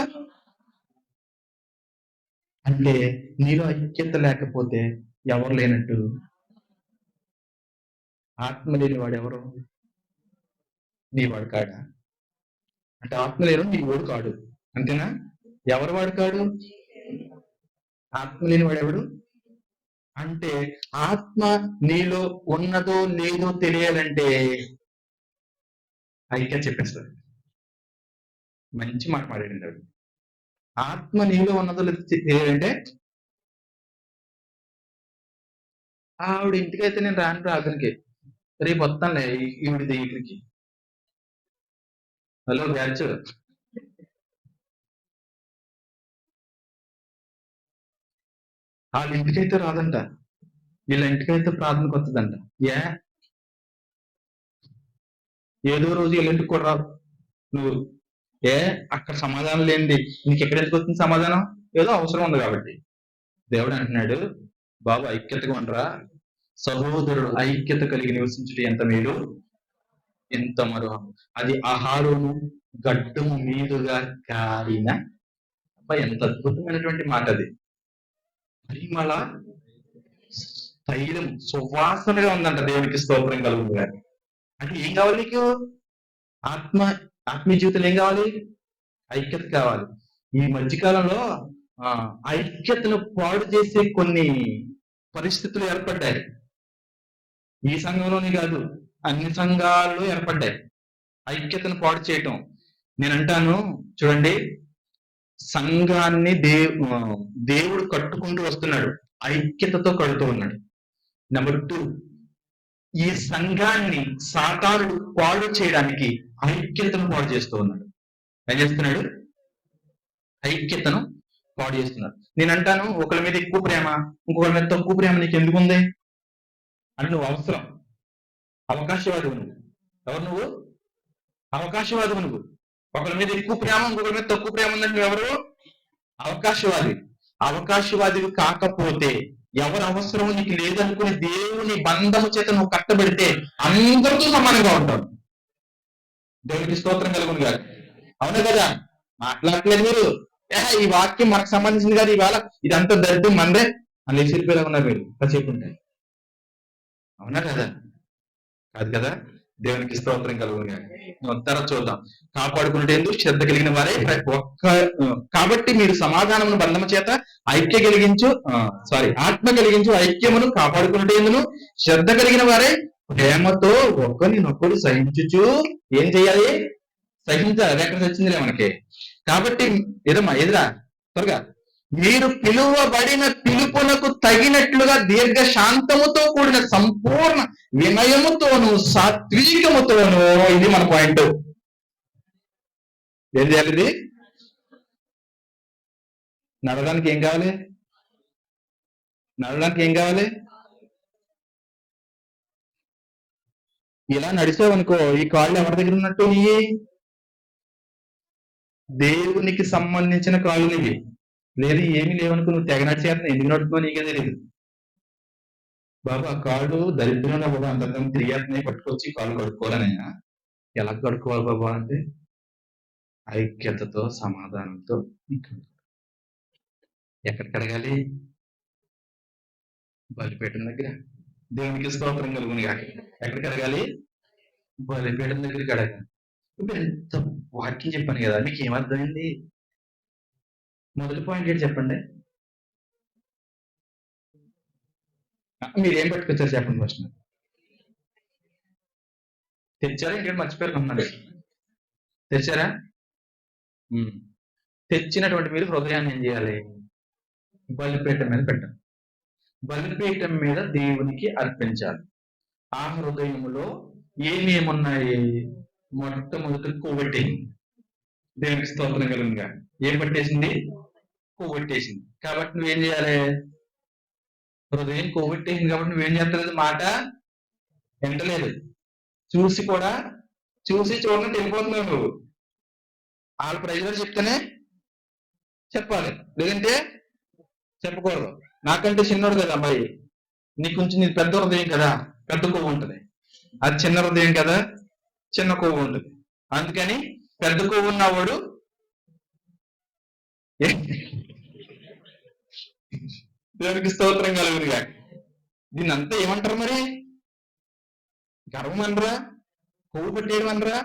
అంటే నీలో ఐక్యత లేకపోతే ఎవరు లేనట్టు. ఆత్మ లేని వాడు ఎవరు? నీ వాడు కాడా? అంటే ఆత్మ లేని నీ వాడు కాడు, అంతేనా? ఎవరు వాడు కాడు? ఆత్మ లేని వాడు ఎవడు? అంటే ఆత్మ నీలో ఉన్నదో లేదో తెలియాలంటే ఐక్యత చెప్పేస్తారు. మంచి మాట మాట్లాడింది. ఆత్మ నీలో ఉన్నదో లేదో తెలియాలంటే ఆవిడ ఇంటికైతే నేను రాను ప్రార్థనకి, రేపు వస్తానులే ఈవిడ దగ్గరికి. హలో బ్యాచ్, వాళ్ళ ఇంటికైతే రాదంట, వీళ్ళ ఇంటికైతే ప్రార్థనకు వస్తుందంట. ఏదో రోజు వీళ్ళ ఇంటికి కూడా రాదు నువ్వు. అక్కడ సమాధానం లేనిది నీకు ఎక్కడ ఎందుకు వస్తుంది సమాధానం? ఏదో అవసరం ఉంది కాబట్టి. దేవుడు అంటున్నాడు, బాబు ఐక్యతగా ఉండరా, సహోదరుడు ఐక్యత కలిగి నివసించుట ఎంత మేలు, ఎంత మరో. అది ఆహారము గడ్డము మీదుగా కారిన. ఎంత అద్భుతమైనటువంటి మాట అది. పరిమళ తైలం సువాసనగా ఉందంట. దేవునికి స్తోత్రం కలుగుతుంది. అంటే ఏం కావాలి నీకు? ఆత్మీయ జీవితంలో ఏం కావాలి? ఐక్యత కావాలి. ఈ మధ్యకాలంలో ఐక్యతను పాడు చేసే కొన్ని పరిస్థితులు ఏర్పడ్డాయి. ఈ సంఘంలోనే కాదు, అన్ని సంఘాల్లో ఏర్పడ్డాయి ఐక్యతను పాడు చేయటం. నేను అంటాను చూడండి, సంఘాన్ని దేవుడు కట్టుకుంటూ వస్తున్నాడు, ఐక్యతతో కడుతూ ఉన్నాడు. నెంబర్ 2, ఈ సంఘాన్ని సాతానుడు పాడు చేయడానికి ఐక్యతను పాడు చేస్తూ ఉన్నాడు. ఏం చేస్తున్నాడు? ఐక్యతను పాడు చేస్తున్నాడు. నేను అంటాను, ఒకరి మీద ఎక్కువ ప్రేమ, ఇంకొకరి మీద తక్కువ ప్రేమ నీకు ఎందుకు ఉంది అంటే నువ్వు అవసరం అవకాశవాది నువ్వు. ఎవరు నువ్వు? అవకాశవాది నువ్వు. ఒకరి మీద ఎక్కువ ప్రేమ, ఇంకొకరి మీద తక్కువ ప్రేమ ఉందంటే ఎవరు? అవకాశవాది. అవకాశవాదివి కాకపోతే ఎవరు అవసరం నీకు లేదనుకుని దేవుని బంధము చేత నువ్వు కట్టబెడితే అందరితో సమానంగా ఉంటావు. దేవునికి స్తోత్రం కలుగును గాక. అవును కదా? మాట్లాడలేదు మీరు. ఈ వాక్యం మనకు సంబంధించింది కాదు, ఇవాళ ఇదంతా దరిద్రం మందే అని లేచిపోయేలా ఉన్నారు మీరు కాసేపు ఉంటాయి. అవునా కదా? కాదు కదా? దేవునికి స్తోత్రం కలుగును గాక. తర్వాత చూద్దాం. కాపాడుకునేందుకు శ్రద్ధ కలిగిన వారే కాబట్టి మీరు సమాధానమును బంధము చేత ఆత్మ కలిగించు ఐక్యమును కాపాడుకునేందుకు శ్రద్ధ కలిగిన వారే ప్రేమతో ఒకరినొకడు సహించుచు. ఏం చేయాలి? సహించాలి. అది ఎక్కడ వచ్చిందిలే మనకి. కాబట్టి ఎదురా త్వరగా, మీరు పిలువబడిన పిలుపునకు తగినట్లుగా దీర్ఘ శాంతముతో కూడిన సంపూర్ణ వినయముతోను సాత్వికముతోను. ఇది మన పాయింట్. ఏం చేయాలి? ఇది నడవడానికి ఏం కావాలి? ఇలా నడిచావనుకో, ఈ కాళ్ళు ఎవరి దగ్గర ఉన్నట్టు? దేవునికి సంబంధించిన కాళ్ళు ఇవి. లేదు ఏమి లేవనుకో నువ్వు తెగ నడిచేస్తున్నావు, ఎందుకు నడుపుతున్నావు నీకే తెలియదు. బాబా కాళ్ళు దరిద్రంగా బాబా అంత తిరిగేస్తున్నాయి, పట్టుకొచ్చి కాళ్ళు కడుక్కోవాలనైనా ఎలా కడుక్కోవాలి బాబా అంటే ఐక్యతతో సమాధానంతో. ఎక్కడ కడగాలి? బలిపీఠం దగ్గర. దేవునికి స్తోత్రం కలుగుని కాక. ఎక్కడ కడగాలి? బలిపీఠం దగ్గర కడగాలి. ఇప్పుడు ఎంత వాక్యం చెప్పాను కదా, మీకు ఏమర్థమైంది? మొదటి పాయింట్ ఏంటి చెప్పండి? మీరేం పట్టుకొచ్చారు చెప్పండి ఫస్ట్. తెచ్చారా ఇంకేం మర్చిపోయారు అన్నాడు? తెచ్చారా? తెచ్చినటువంటి మీరు హృదయాన్ని ఏం చేయాలి? బలిపీఠం మీద పెట్టండి. బలిపీఠం మీద దేవునికి అర్పించాలి. ఆ హృదయములో ఏమేమున్నాయి? మొట్టమొదటి కొవ్వెట్టేసింది. దేవునికి స్తోత్రం కలుగుగా. ఏం పట్టేసింది? కొవ్వెట్టేసింది. కాబట్టి నువ్వేం చేయాలి? హృదయం కొవ్వెట్టేసింది కాబట్టి నువ్వేం చేస్తలేదు, మాట వింటలేదు. చూసి చూడనట్టు వెళ్ళిపోతున్నావు నువ్వు. వాళ్ళ ప్రజలు చెప్తేనే చెప్పాలి, లేదంటే చెప్పకూడదు. నాకంటే చిన్నోడు కదా అమ్మాయి, నీకు కొంచెం నీది పెద్ద హృదయం కదా, పెద్ద కొవ్వు ఉంటుంది. అది చిన్న హృదయం కదా, చిన్న కొవ్వు ఉంటుంది. అందుకని పెద్ద కొవ్వు ఉన్నవాడు దేవునికి స్తోత్రం కలుగునుగా. దీన్ని అంతా ఏమంటారు మరి? గర్వం అనరా? కొవ్వు పట్టేయడం అనరా?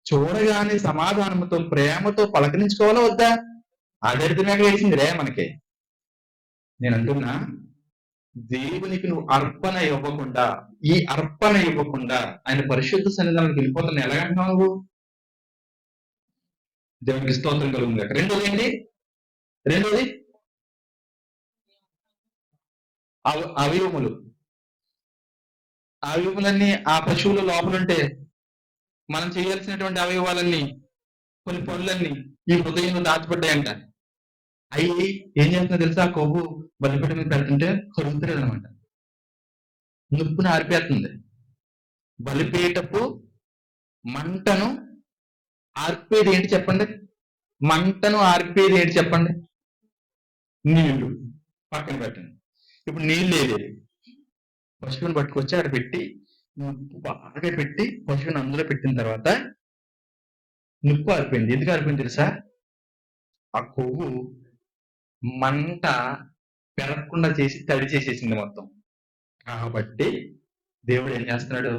చూడగానే సమాధానంతో ప్రేమతో పలకరించుకోవాలా వద్దా? ఆదరితమే వేసింది రే మనకి. నేను అంటున్నా, దేవునికి నువ్వు అర్పణ ఇవ్వకుండా, ఈ అర్పణ ఇవ్వకుండా ఆయన పరిశుద్ధ సన్నిధానానికి వెళ్ళిపోతున్నా ఎలాగంటున్నావు నువ్వు? దేవునికి స్తోత్రం కలుగుతుంది. రెండోది ఏంటి? రెండోది అవయవములు. అవయవములన్నీ ఆ పశువుల లోపలుంటే మనం చేయాల్సినటువంటి అవయవాలన్నీ, కొన్ని పనులన్నీ ఈ హృదయంలో దాచిపడ్డాయంట. అవి ఏం చేస్తుందో తెలుసా? కొవ్వు బలిపీఠం మీద పెడుతుంటే కరుగుతుంది అనమాట, నొప్పును ఆర్పేస్తుంది. బలిపీఠపు మంటను ఆర్పేది ఏంటి చెప్పండి? మంటను ఆర్పేది ఏంటి చెప్పండి? నీళ్లు. పక్కన పెట్టండి. ఇప్పుడు నీళ్ళు లేదు, పశువుని పట్టుకొచ్చి అక్కడ పెట్టి నిప్పు బాగా పెట్టి పశువుని అందులో పెట్టిన తర్వాత నిప్పు ఆరిపోయింది. ఎందుకు ఆరిపోయింది తెలుసా? ఆ కొవ్వు మంట పెరగకుండా చేసి తడి చేసేసింది మొత్తం. కాబట్టి దేవుడు ఏం చేస్తున్నాడు?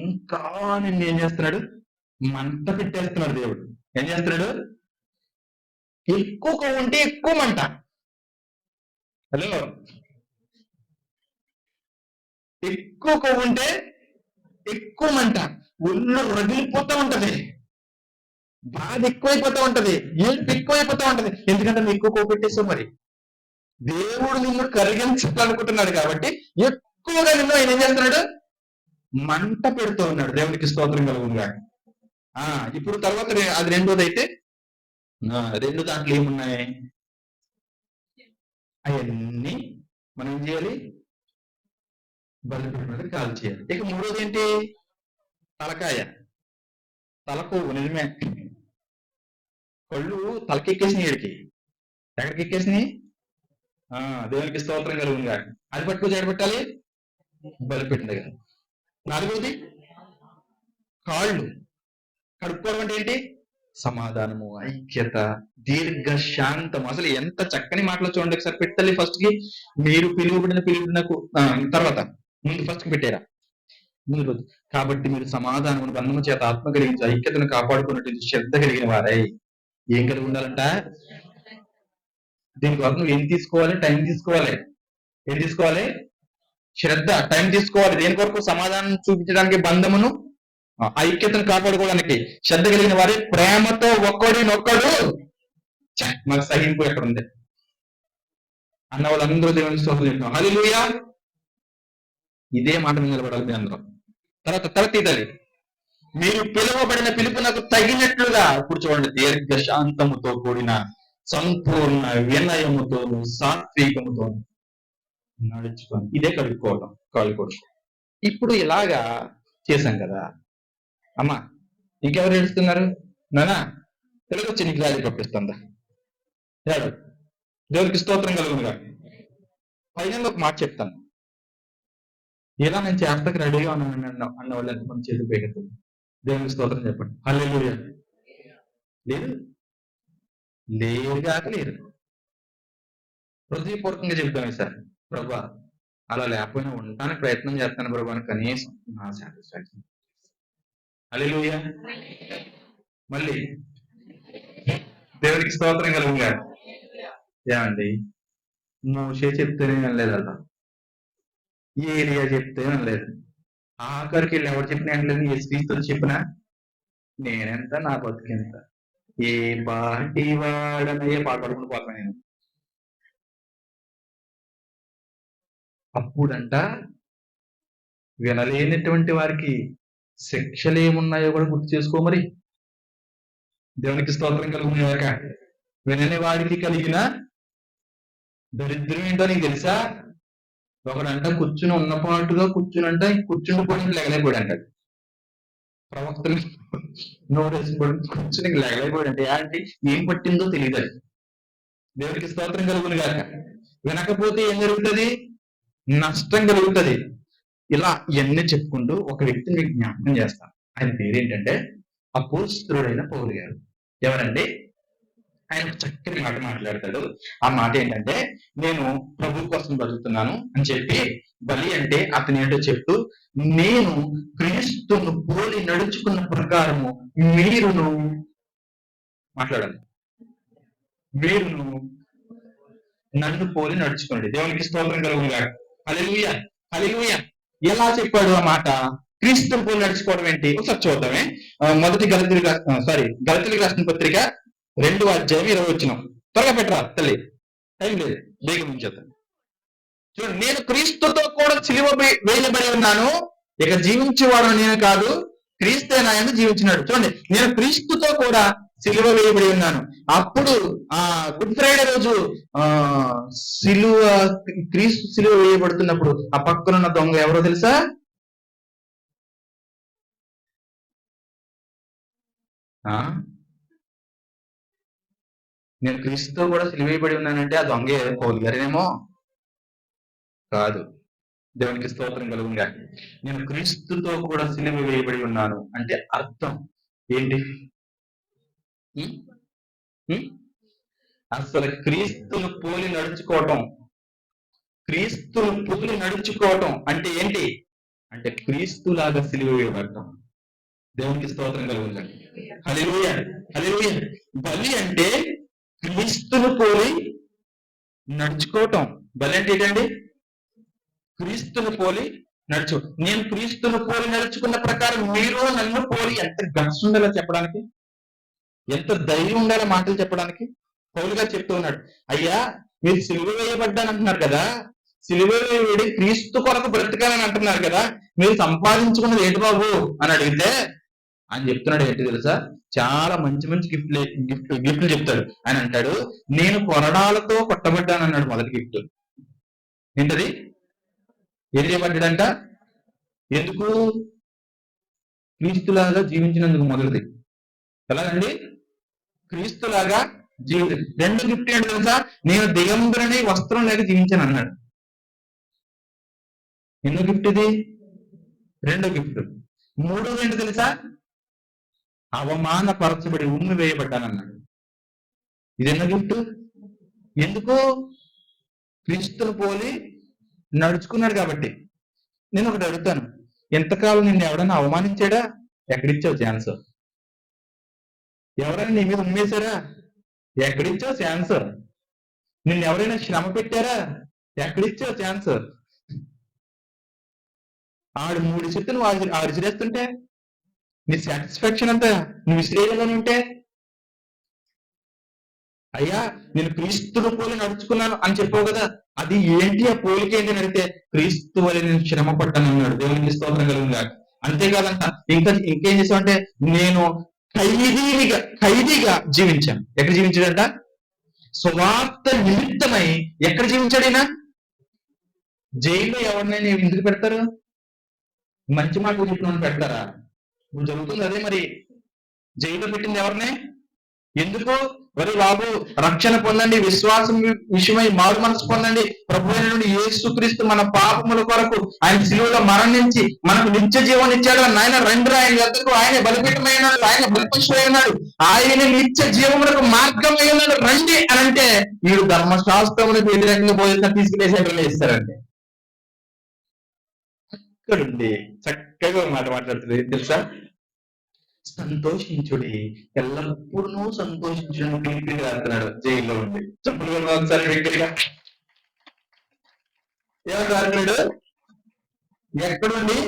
ఇంకా నిన్ను ఏం చేస్తున్నాడు? మంట పెట్టేస్తున్నాడు దేవుడు. ఏం చేస్తున్నాడు? ఎక్కువ కొవ్వు ఉంటే ఎక్కువ మంట. హలో, ఎక్కువ కొవ్వు ఉంటే ఎక్కువ మంట, ఒళ్ళు రగిలిపోతూ ఉంటది, బాధ ఎక్కువైపోతూ ఉంటది, ఏడుపు ఎక్కువైపోతూ ఉంటది. ఎందుకంటే నువ్వు ఎక్కువ కొవ్వు పెట్టేసావు. మరి దేవుడు నిన్ను కరిగించాలనుకుంటున్నాడు కాబట్టి ఎక్కువగా నిన్ను ఆయన ఏం చేస్తున్నాడు? మంట పెడుతూ ఉన్నాడు. దేవునికి స్తోత్రం కలుగునుగా. ఇప్పుడు తర్వాత అది రెండోది అయితే, రెండు దాంట్లో ఏమున్నాయి? అవన్నీ మనం ఏం చేయాలి? బలిపీఠం మీద కాల్ చేయాలి. ఇక మూడోది ఏంటి? తలకాయ, తలకొవ్వు. నిజమే, కళ్ళు తలకెక్కేసినాయి. వీడికి ఎక్కడికి ఎక్కేసినాయి? దేవునికి స్తోత్రం కలుగునుగా. అది పట్టుకు చేరబెట్టాలి బలిపీఠం దగ్గర. నాలుగోది కాళ్ళు కడుక్కోవడం అంటే ఏంటి? సమాధానము, ఐక్యత, దీర్ఘశాంతం. అసలు ఎంత చక్కని మాటలు చూడండి ఒకసారి. పెట్టాలి ఫస్ట్ కి మీరు పిలువబడినకు తర్వాత ముందు ఫస్ట్ కి పెట్టారా? ముందు రోజు. కాబట్టి మీరు సమాధానం బంధము చేత ఆత్మ కలిగించి ఐక్యతను కాపాడుకున్నట్టు శ్రద్ధ కలిగిన వారై. ఏం కలిగి ఉండాలంట? దీనికోసం నువ్వు ఏం తీసుకోవాలి? టైం తీసుకోవాలి. ఏం తీసుకోవాలి? శ్రద్ధ, టైం తీసుకోవాలి. దేని కొరకు? సమాధానం చూపించడానికి, బంధమును ఐక్యతను కాపాడుకోవడానికి శ్రద్ధ కలిగిన వారి ప్రేమతో ఒక్కడినొక్కడు. మాకు సహింపు ఎక్కడ ఉంది అన్న వాళ్ళందరూ దేవుని స్తోత్రం చెప్తున్నాం. హల్లెలూయా. ఇదే మాట మీద నిలబడాలి మీ అందరం. తర్వాత తీదాలి. మీరు పిలువబడిన పిలుపునకు తగినట్లుగా, ఇప్పుడు చూడండి, దీర్ఘశాంతముతో కూడిన సంపూర్ణ వినయముతోను సాత్వికముతో నడుచుకోండి. ఇదే కడుక్కోవడం, కాలు కొడుకు. ఇప్పుడు ఇలాగా చేశాం కదా అమ్మా, ఇంకెవరు ఏడుస్తున్నారు? నానా తెలుగొచ్చి నీకు లాలీపాప్ ఇస్తుందా? ఏడు దేవునికి స్తోత్రం కలుగునుగా. ఫైనల్ ఒక మాట చెప్తాను. ఇలా నేను చేస్తాకి రెడీగా ఉన్నాను అన్న వాళ్ళు ఎంతమంది చేతులు పైకెత్తారు? దేవునికి స్తోత్రం చెప్పండి. హల్లెలూయా. లేదు, లేరు కాక లేరు. హృదయపూర్వకంగా చెబుతాను సార్, ప్రభా అలా లేకపోయినా ఉండడానికి ప్రయత్నం చేస్తాను ప్రభా అని కనీసం నా సాటిస్ఫాక్షన్. హల్లెలూయా. మళ్ళీ దేవునికి స్తోత్రం కలుగుగా. ఏమండి, మోషే చెప్తేనే వినలేదు అలా, ఏలియా చెప్తే వినలేదు, ఆఖరికి వెళ్ళి ఎవరు చెప్పినా వినలేదు, ఏ స్త్రీతో చెప్పినా నేనెంత నా బతుకెంత, ఏ పాటి వాడనయ్యే పాట పడుకుని పోతాను నేను. అప్పుడంట వినలేనటువంటి వారికి శిక్షలు ఏమున్నాయో కూడా గుర్తు చేసుకో మరి. దేవునికి స్తోత్రం కలుగునేవాక. వినని వాడికి కలిగిన దరిద్రం ఏంటో నీకు తెలుసా? ఒకడంట కూర్చుని ఉన్నపాటుగా కూర్చునంట కూర్చుని పోయి లెగలేకపోయాడు అంటాడు. ప్రవక్తలు నోరేసిపోయి కూర్చుని లెగలేకపోయాడు అంటే ఏంటి, ఏం పట్టిందో తెలియదు అది. దేవునికి స్తోత్రం కలుగును గాక. వినకపోతే ఏం జరుగుతుంది? నష్టం కలుగుతుంది. ఇలా ఇవన్నీ చెప్పుకుంటూ ఒక వ్యక్తిని మీకు జ్ఞాపకం చేస్తాను. ఆయన పేరేంటంటే అపోస్తలుడైన పౌలు గారు. ఎవరండి? ఆయన చక్కని మాట మాట్లాడతాడు. ఆ మాట ఏంటంటే, నేను ప్రభు కోసం బతుకుతున్నాను అని చెప్పి, బలి అంటే అతని ఏంటో చెప్తూ, నేను క్రీస్తును పోలి నడుచుకున్న ప్రకారము మీరును మాట్లాడాలి, మీరును నన్ను పోలి నడుచుకోండి. దేవునికి స్తోత్రం కలుగునుగాక. హల్లెలూయా, హల్లెలూయా. ఎలా చెప్పాడు ఆ మాట? క్రీస్తును పోలి నడుచుకోవడం ఏంటి? ఒకసారి చూద్దామే. మొదటి గలతీయులకు రాసిన పత్రిక 2వ అధ్యాయం 20 వచనం. త్వరగా పెట్టరా తల్లి, టైం లేదు, వేగం ఉంచేద్దాం. చూడండి, నేను క్రీస్తుతో కూడా సిలువ వేయబడి ఉన్నాను, ఇక జీవించేవాడు నేను కాదు, క్రీస్తే నాయన జీవించినాడు. చూడండి, నేను క్రీస్తుతో కూడా సిలువ వేయబడి ఉన్నాను. అప్పుడు గుడ్ ఫ్రైడే రోజు క్రీస్తు సిలువ వేయబడుతున్నప్పుడు ఆ పక్కనున్న దొంగ ఎవరో తెలుసా? నేను క్రీస్తుతో కూడా సిలువ వేయబడి ఉన్నానంటే ఆ దొంగ పౌలు గారేనేమో కాదు. దేవునికి స్తోత్రం కలుగునుగా. నేను క్రీస్తుతో కూడా సిలువ వేయబడి ఉన్నాను అంటే అర్థం ఏంటి? అసలు క్రీస్తును పోలి నడుచుకోవటం అంటే ఏంటి? అంటే క్రీస్తులాగా సిలువ వేయబడటం. దేవునికి స్తోత్రం కలుగునుగా. హల్లెలూయా, హల్లెలూయా. బలి అంటే క్రీస్తును పోలి నడుచుకోవటం. బలి అంటే ఏంటండి? క్రీస్తును పోలి నడుచు. నేను క్రీస్తును పోలి నడుచుకున్న ప్రకారం మీరు నన్ను పోలి. ఎంత గట్స్ ఉండాలో చెప్పడానికి, ఎంత ధైర్యం ఉండాలో మాటలు చెప్పడానికి. పౌలు గారు చెప్తూ ఉన్నాడు, అయ్యా మీరు సిలువ వేయబడ్డాను అంటున్నారు కదా, సిలువ వేయబడి క్రీస్తు కొరకు బ్రతకాలని అంటున్నారు కదా, మీరు సంపాదించుకున్నది ఏంటి బాబు అని అడిగితే ఆయన చెప్తున్నాడు ఏంటి తెలుసా? చాలా మంచి మంచి గిఫ్ట్లు చెప్తాడు. ఆయన అంటాడు, నేను కొరడాలతో కొట్టబడ్డాను అన్నాడు మొదటి గిఫ్ట్. ఏంటది? ఏం చేయబడ్డాడంట? ఎందుకు? క్రీస్తులాగా జీవించినందుకు మొదటిది. ఎలాగండి? క్రీస్తులాగా రెండో గిఫ్ట్ ఏంటి తెలుసా? నేను దిగంబరని వస్త్రం లేక జీవించాను అన్నాడు. ఎన్నో గిఫ్ట్ ఇది? రెండో గిఫ్ట్. మూడోది ఏంటి తెలుసా? అవమానపరచబడి ఉమ్మి వేయబడ్డానన్నాడు. ఇది ఎన్నో గిఫ్ట్? ఎందుకు? క్రీస్తును పోలి నడుచుకున్నాడు కాబట్టి. నేను ఒకటి అడుగుతాను, ఎంతకాలం నిన్ను ఎవడన్నా అవమానించాడా? ఎక్కడిచ్చావు ఛాన్స్? ఎవరైనా నీ మీద ఉమ్మేశారా? ఎక్కడిచ్చావు ఛాన్స్? నిన్ను ఎవరైనా శ్రమ పెట్టారా? ఎక్కడిచ్చావు ఛాన్స్? ఆడు 3 చెప్తే నువ్వు ఆడు విసిరేస్తుంటే నీ సాటిస్ఫాక్షన్ అంతా నువ్వు విసిరేయలోనే ఉంటే, అయ్యా నేను క్రీస్తును పోలి నడుచుకున్నాను అని చెప్పావు కదా, అది ఏంటి? ఆ పోలిక ఏంటి అని అడిగితే క్రీస్తు వల్ల నేను శ్రమ పడ్డాను అన్నాడు. దేవునికి స్తోత్రం కలుగునుగాక. అంతేకాదంట, ఇంకేం చేసామంటే నేను ఖైదీగా జీవించాను. ఎక్కడ జీవించాడంట? సువార్త నిమిత్తమై. ఎక్కడ జీవించాడైనా? జైల్లో ఎవరినైనా ఎందుకు పెడతారు? మంచి మాటలు చెప్పిన పెడతారా? ఇప్పుడు జరుగుతుంది అదే మరి. జైల్లో పెట్టింది ఎవరిని? ఎందుకు? మరి బాబు, రక్షణ పొందండి, విశ్వాసం విషయమై మారు మనసు పొందండి. ప్రభు అయినటువంటి యేసుక్రీస్తు మన పాపముల కొరకు ఆయన శిలువలో మరణించి మనకు నిత్య జీవం ఇచ్చాడు. ఆయన రండి, ఆయన వద్దకు, ఆయన బలిపీఠమైనాడు, ఆయన బలిపశువైనాడు, ఆయన నిత్య జీవములకు మార్గమై ఉన్నాడు, రండి అని అంటే వీడు ధర్మశాస్త్రములకు వ్యతిరేకంగా పోయేసిన తీసుకునేసేటట్లు ఇస్తారండి. ఇక్కడుండి చక్కగా ఒక మాట మాట్లాడుతుంది తెలుసా? సంతోషించుడి, ఎల్లప్పుడూ సంతోషించడం పిలిపిగా రాస్తున్నాడు జైల్లో ఉండి. చెప్పులు ఒకసారి వ్యక్తిగా ఏమని రాస్తున్నాడు? ఎక్కడుండి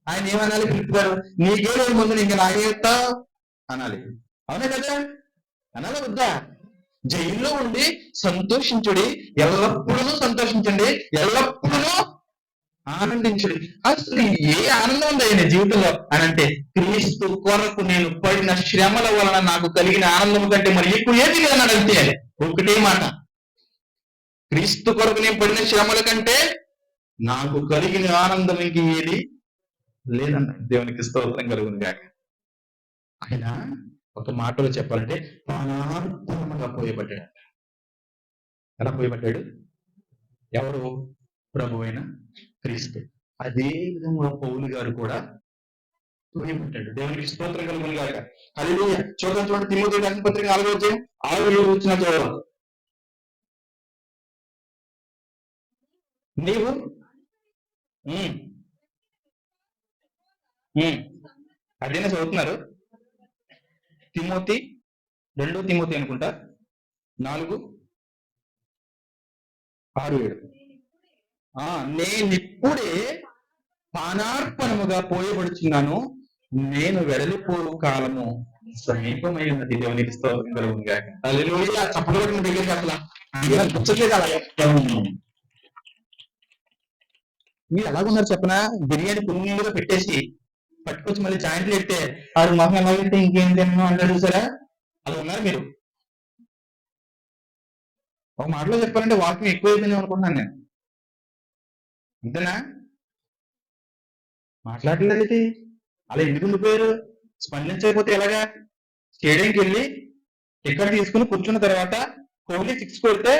ఆయన ఏమనాలి? పిలుపుతారు, నీకే ముందు ఇంకా నాకేస్తా అనాలి. అవునా కదా? అనాలి వద్దా? జైల్లో ఉండి సంతోషించుడి, ఎల్లప్పుడూ సంతోషించండి, ఎల్లప్పుడూ ఆనందించుడి. అసలు ఏ ఆనందం ఉంది ఆయన జీవితంలో అని అంటే, క్రీస్తు కొరకు నేను పడిన శ్రమల వలన నాకు కలిగిన ఆనందం కంటే మరి ఎక్కువ ఏది లేదన్నాడు. అంతే, ఒకటే మాట, క్రీస్తు కొరకు నేను పడిన శ్రమల కంటే నాకు కలిగిన ఆనందం ఇంక ఏది లేదన్నాడు. దేవునికి స్తోత్రం కలుగును గాక. ఆయన ఒక మాటలో చెప్పాలంటే ప్రాణార్పణముగా పోయబడ్డాడు. ఎలా పోయబడ్డాడు? ఎవరు? ప్రభు అయిన క్రీస్తు. అదే విధంగా పౌలు గారు కూడా పోయబడ్డాడు. దేవునికి స్తోత్రం కలుగును గాక. హల్లెలూయా. చూడండి తిమోతి రాసిన పత్రిక 4వ అధ్యాయం 6 వచ్చిన చదవాలి. నీవు అదేనా చదువుతున్నారు? తిమోతి 2వ తిమోతి అనుకుంటా 4:6-7. నేనిప్పుడే పానార్పణముగా పోయబడుచున్నాను, నేను వెడలిపోవు కాలము సమీపమై ఉన్నది. దేవునికి స్తోత్రం కలుగును గాక. హల్లెలూయా. చప్పట్లు దగ్గరికి అసలు మీరు ఎలాగున్నారు చెప్పనా? బిర్యానీ పుణ్యంగా పెట్టేసి పట్టుకొచ్చి మళ్ళీ జాయింట్లు పెడితే ఆడు మొహం ఎలా పెడితే ఇంకేం తిన్నా అంటారు చూసారా? అలా ఉన్నారు మీరు. ఒక మాటలో చెప్పాలంటే వాక్యం ఎక్కువైపోయింది అనుకుంటున్నాను నేను. అంతేనా? మాట్లాడలేదు ఇది. అలా ఎందుకు ఉండిపోయారు? స్పందించకపోతే ఎలాగా? స్టేడియంకి వెళ్ళి టికెట్ తీసుకుని కూర్చున్న తర్వాత కోహ్లీ 6 కొడితే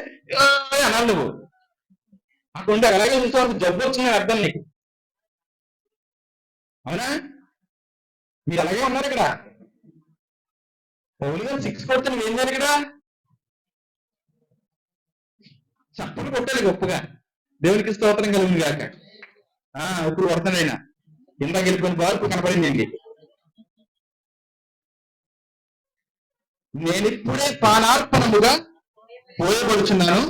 అనాలి నువ్వు. అక్కడ ఉంటే అలాగే చూసేవారు, జబ్బు వచ్చిందని అర్థం నీకు. అవునా? మీరు అలాగే ఉన్నారు ఇక్కడ. కోహ్లీ గారు 6 కొడితే నువ్వేం చేయాలి? ఇక్కడ చప్పలు కొట్టాలి గొప్పగా. దేవునికి స్తోత్రం కలుగును గాక. ఇప్పుడు కొడతాడు ఆయన. ఇందాక వెళ్ళిపోయిన బాల్ ఇప్పుడు కనపడింది అండి. నేను ఇప్పుడే పానార్పణముగా పోయబడుచున్నాను,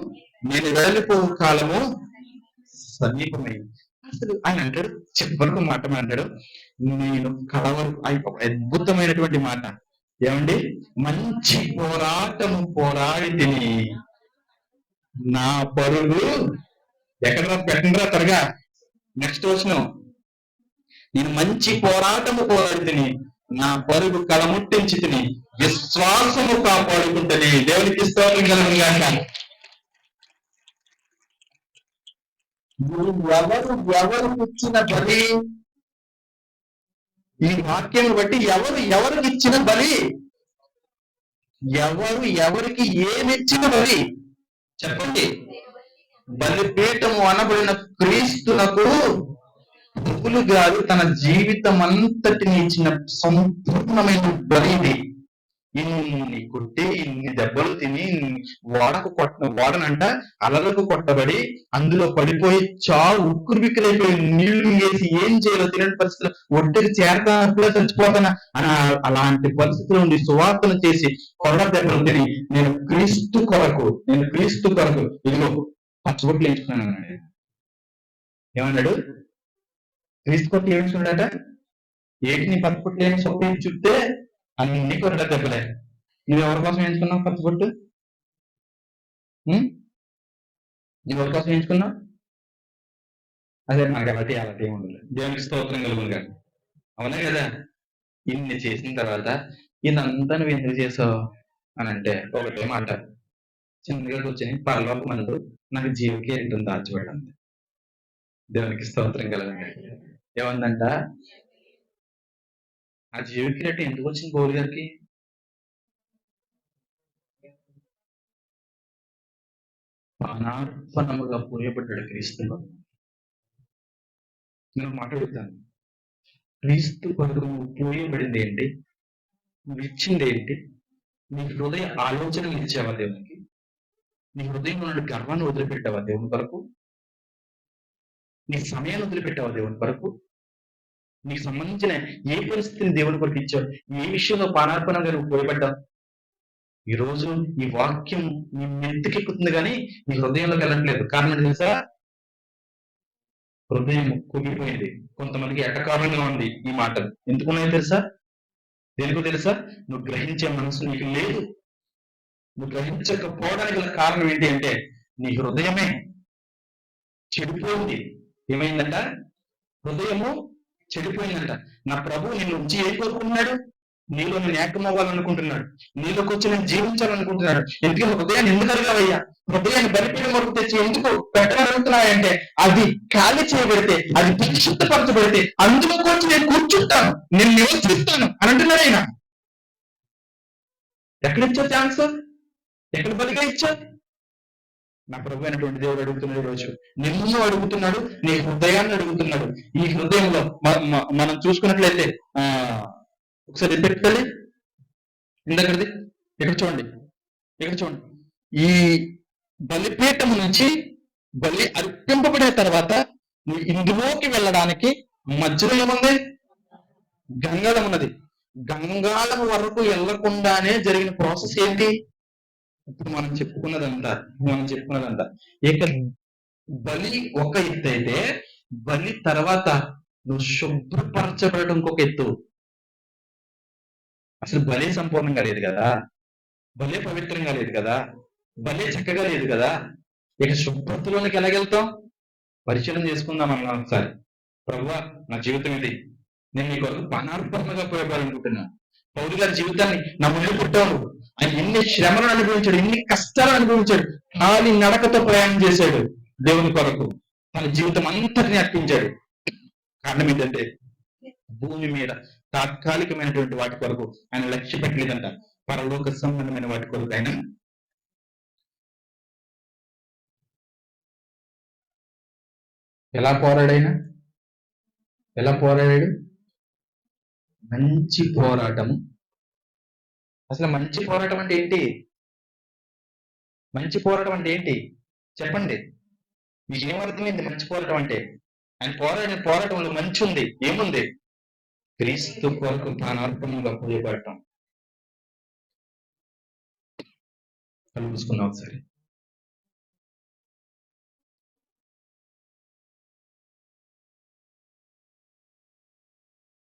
నేను వెళ్ళిపో కాలము సమీపమైంది. అసలు ఆయన అంటాడు, చివరకు మాట అంటాడు, నేను కలవరకు. అద్భుతమైనటువంటి మాట. ఏమండి? మంచి పోరాటము పోరాడి తిని నా పరుగు పెట్టండిరా త్వరగా. నెక్స్ట్ వచనం, నేను మంచి పోరాటము పోరాడి తిని నా పరుగు కలముట్టించి తిని విశ్వాసము కాపాడుకుంటుంది. దేవునికి స్తోత్రం కలుగును గాక. ఎవరు ఇచ్చిన బలి? ఈ వాక్యం బట్టి ఎవరికి ఇచ్చిన బలి? ఎవరికి ఏమిచ్చిన బలి చెప్పండి? బలిపీఠము అనబడిన క్రీస్తునకు ప్రభులు గారు తన జీవితం అంతటిని ఇచ్చిన సంపూర్ణమైన బలి. ఇన్ని కొట్టి, ఇన్ని దెబ్బలు తిని, వాడనంట అలలకు కొట్టబడి అందులో పడిపోయి ఉక్కురు బిక్కులైపోయి నీళ్లు వేసి ఏం చేయాలో తినని పరిస్థితులు, ఒడ్డుకి చేరతానప్పుడే చచ్చిపోతానా అని అలాంటి పరిస్థితులు ఉండి సువార్తను చేసి కొరడ దెబ్బలు తిని నేను క్రీస్తు కొరకు ఇదిగో పచ్చబొట్లు వేయించుకున్నాను అన్నాడు. ఏమన్నాడు? క్రీస్తు కొరకు ఏమించుకున్నాడట? ఏటిని పచ్చబొట్లు ఏమి సొప్పి చుట్టే అన్ని కొరడ దెబ్బలే. నువ్వు ఎవరి కోసం ఎంచుకున్నావు పచ్చబొట్టు? నువ్వు ఎవరి కోసం ఎంచుకున్నావు? అదే మనకి అలాంటి ఉండదు. దేవునికి స్తోత్రం కలుగును గాక. అవునా కదా? ఇన్ని చేసిన తర్వాత ఇదంతా నువ్వు ఎందుకు చేసావు అని అంటే ఒకటే మాట, చిన్నగా కూర్చొని పరలోకమందు నాకు జీవికి ఏంటో దాచిపెట్టండి. దేవునికి స్తోత్రం కలుగును గాక. ఏమందంట? ఆ జీవికి రెట్టు ఎందుకు వచ్చింది పౌలు గారికి? పానార్పణముగా పోయబడ్డాడు క్రీస్తులో. నేను మాట్లాడుతాను, క్రీస్తు కొరకు నువ్వు పోయబడింది ఏంటి? నువ్వు ఇచ్చింది ఏంటి? నీ హృదయ ఆలోచనలు ఇచ్చావా దేవునికి? నీ హృదయంలో నుండి గర్వాన్ని వదిలిపెట్టావా దేవుని కొరకు? నీ సమయాన్ని వదిలిపెట్టావా దేవుని కొరకు? నీకు సంబంధించిన ఏ పరిస్థితిని దేవుని కొరకు ఇచ్చావు? ఏ విషయంలో పానార్పణంగా నువ్వు పోయబడ్డావు? ఈరోజు ఈ వాక్యం నీ మెత్తుకెక్కుతుంది కానీ నీ హృదయంలోకి వెళ్ళట్లేదు. కారణం తెలుసా? హృదయం కుగిపోయింది. కొంతమందికి ఎటకారంగా ఉంది ఈ మాటలు. ఎందుకున్నాయో తెలుసా? దేనికో తెలుసా? నువ్వు గ్రహించే మనసు నీకు లేదు. నువ్వు గ్రహించకపోవడానికి గల కారణం ఏంటి అంటే నీ హృదయమే చెడిపోయింది. ఏమైందంట? హృదయము చెడిపోయిందంట. నా ప్రభు నిన్ను ఉంచి ఏం కోరుకుంటున్నాడు? నీలో నేను ఏకమవ్వాలనుకుంటున్నాడు. నీలోకి వచ్చి నేను జీవించాలనుకుంటున్నాడు. ఎందుకంటే హృదయాన్ని ఎందుకు అడగావయ్యా? హృదయాన్ని బలిపీఠం వరకు తెచ్చి ఎందుకు పెట్టాలనుకుంటున్నాయంటే అది ఖాళీ చేయబడితే, అది పరిశుద్ధపరచబడితే అందులోకి వచ్చి నేను కూర్చుంటాను, నేను నివసిస్తాను అని అంటున్నాడు ఆయన. ఎక్కడిచ్చా ఛాన్స్? ఎక్కడ బలిగా ఇచ్చా? నా ప్రభు అయినటువంటి దేవుడు అడుగుతున్నాడు ఈరోజు. నిన్ను అడుగుతున్నాడు, నీ హృదయాన్ని అడుగుతున్నాడు. ఈ హృదయంలో మనం చూసుకున్నట్లయితే ఒకసారి ఎత్తుకెళ్ళి ఇందక్కడిది ఇక్కడ చూడండి, ఇక్కడ చూడండి. ఈ బలిపీఠం నుంచి బలి అర్పింపబడిన తర్వాత నువ్వు ఇందులోకి వెళ్ళడానికి మధ్యలో ఏముంది? గంగాళం ఉన్నది. గంగాళం వరకు వెళ్లకుండానే జరిగిన ప్రాసెస్ ఏంటి? ఇప్పుడు మనం చెప్పుకున్నదంతా ఇక బలి ఒక ఎత్తు అయితే, బలి తర్వాత నువ్వు శుభ్రపరచబడటం ఇంకొక ఎత్తు. అసలు బలే సంపూర్ణంగా లేదు కదా, బలే పవిత్రంగా లేదు కదా, బలే చక్కగా లేదు కదా. ఇక శుభ్రతలోనికి ఎలాగెళ్తాం? పరిశీలన చేసుకుందాం అన్నా ఒకసారి. ప్రభువా, నా జీవితం ఇది, నేను నీ కొరకు పానార్పణగా పోయాలనుకుంటున్నా. పౌలు గారి జీవితాన్ని నా ముందు పుట్టావు. ఆయన ఎన్ని శ్రమలను అనుభవించాడు, ఎన్ని కష్టాలు అనుభవించాడు. ఖాళీ నడకతో ప్రయాణం చేశాడు దేవుని కొరకు. తన జీవితం అంతటిని అర్పించాడు. కారణం ఏంటంటే భూమి మీద తాత్కాలికమైనటువంటి వాటి కొరకు ఆయన లక్ష్య పెట్టలేదంట. పరలోక సంబంధమైన వాటి కొరకు ఆయన ఎలా పోరాడాడు? మంచి పోరాటం. అసలు మంచి పోరాటం అంటే ఏంటి? మంచి పోరాటం అంటే ఏంటి చెప్పండి. మీకు ఏమర్థమైంది మంచి పోరాటం అంటే? ఆయన పోరాడిన పోరాటంలో మంచి ఉంది. ఏముంది? క్రీస్తు కొరకు ప్రాణార్పణంగా పోయబడటం. కలుసుకున్నాం ఒకసారి.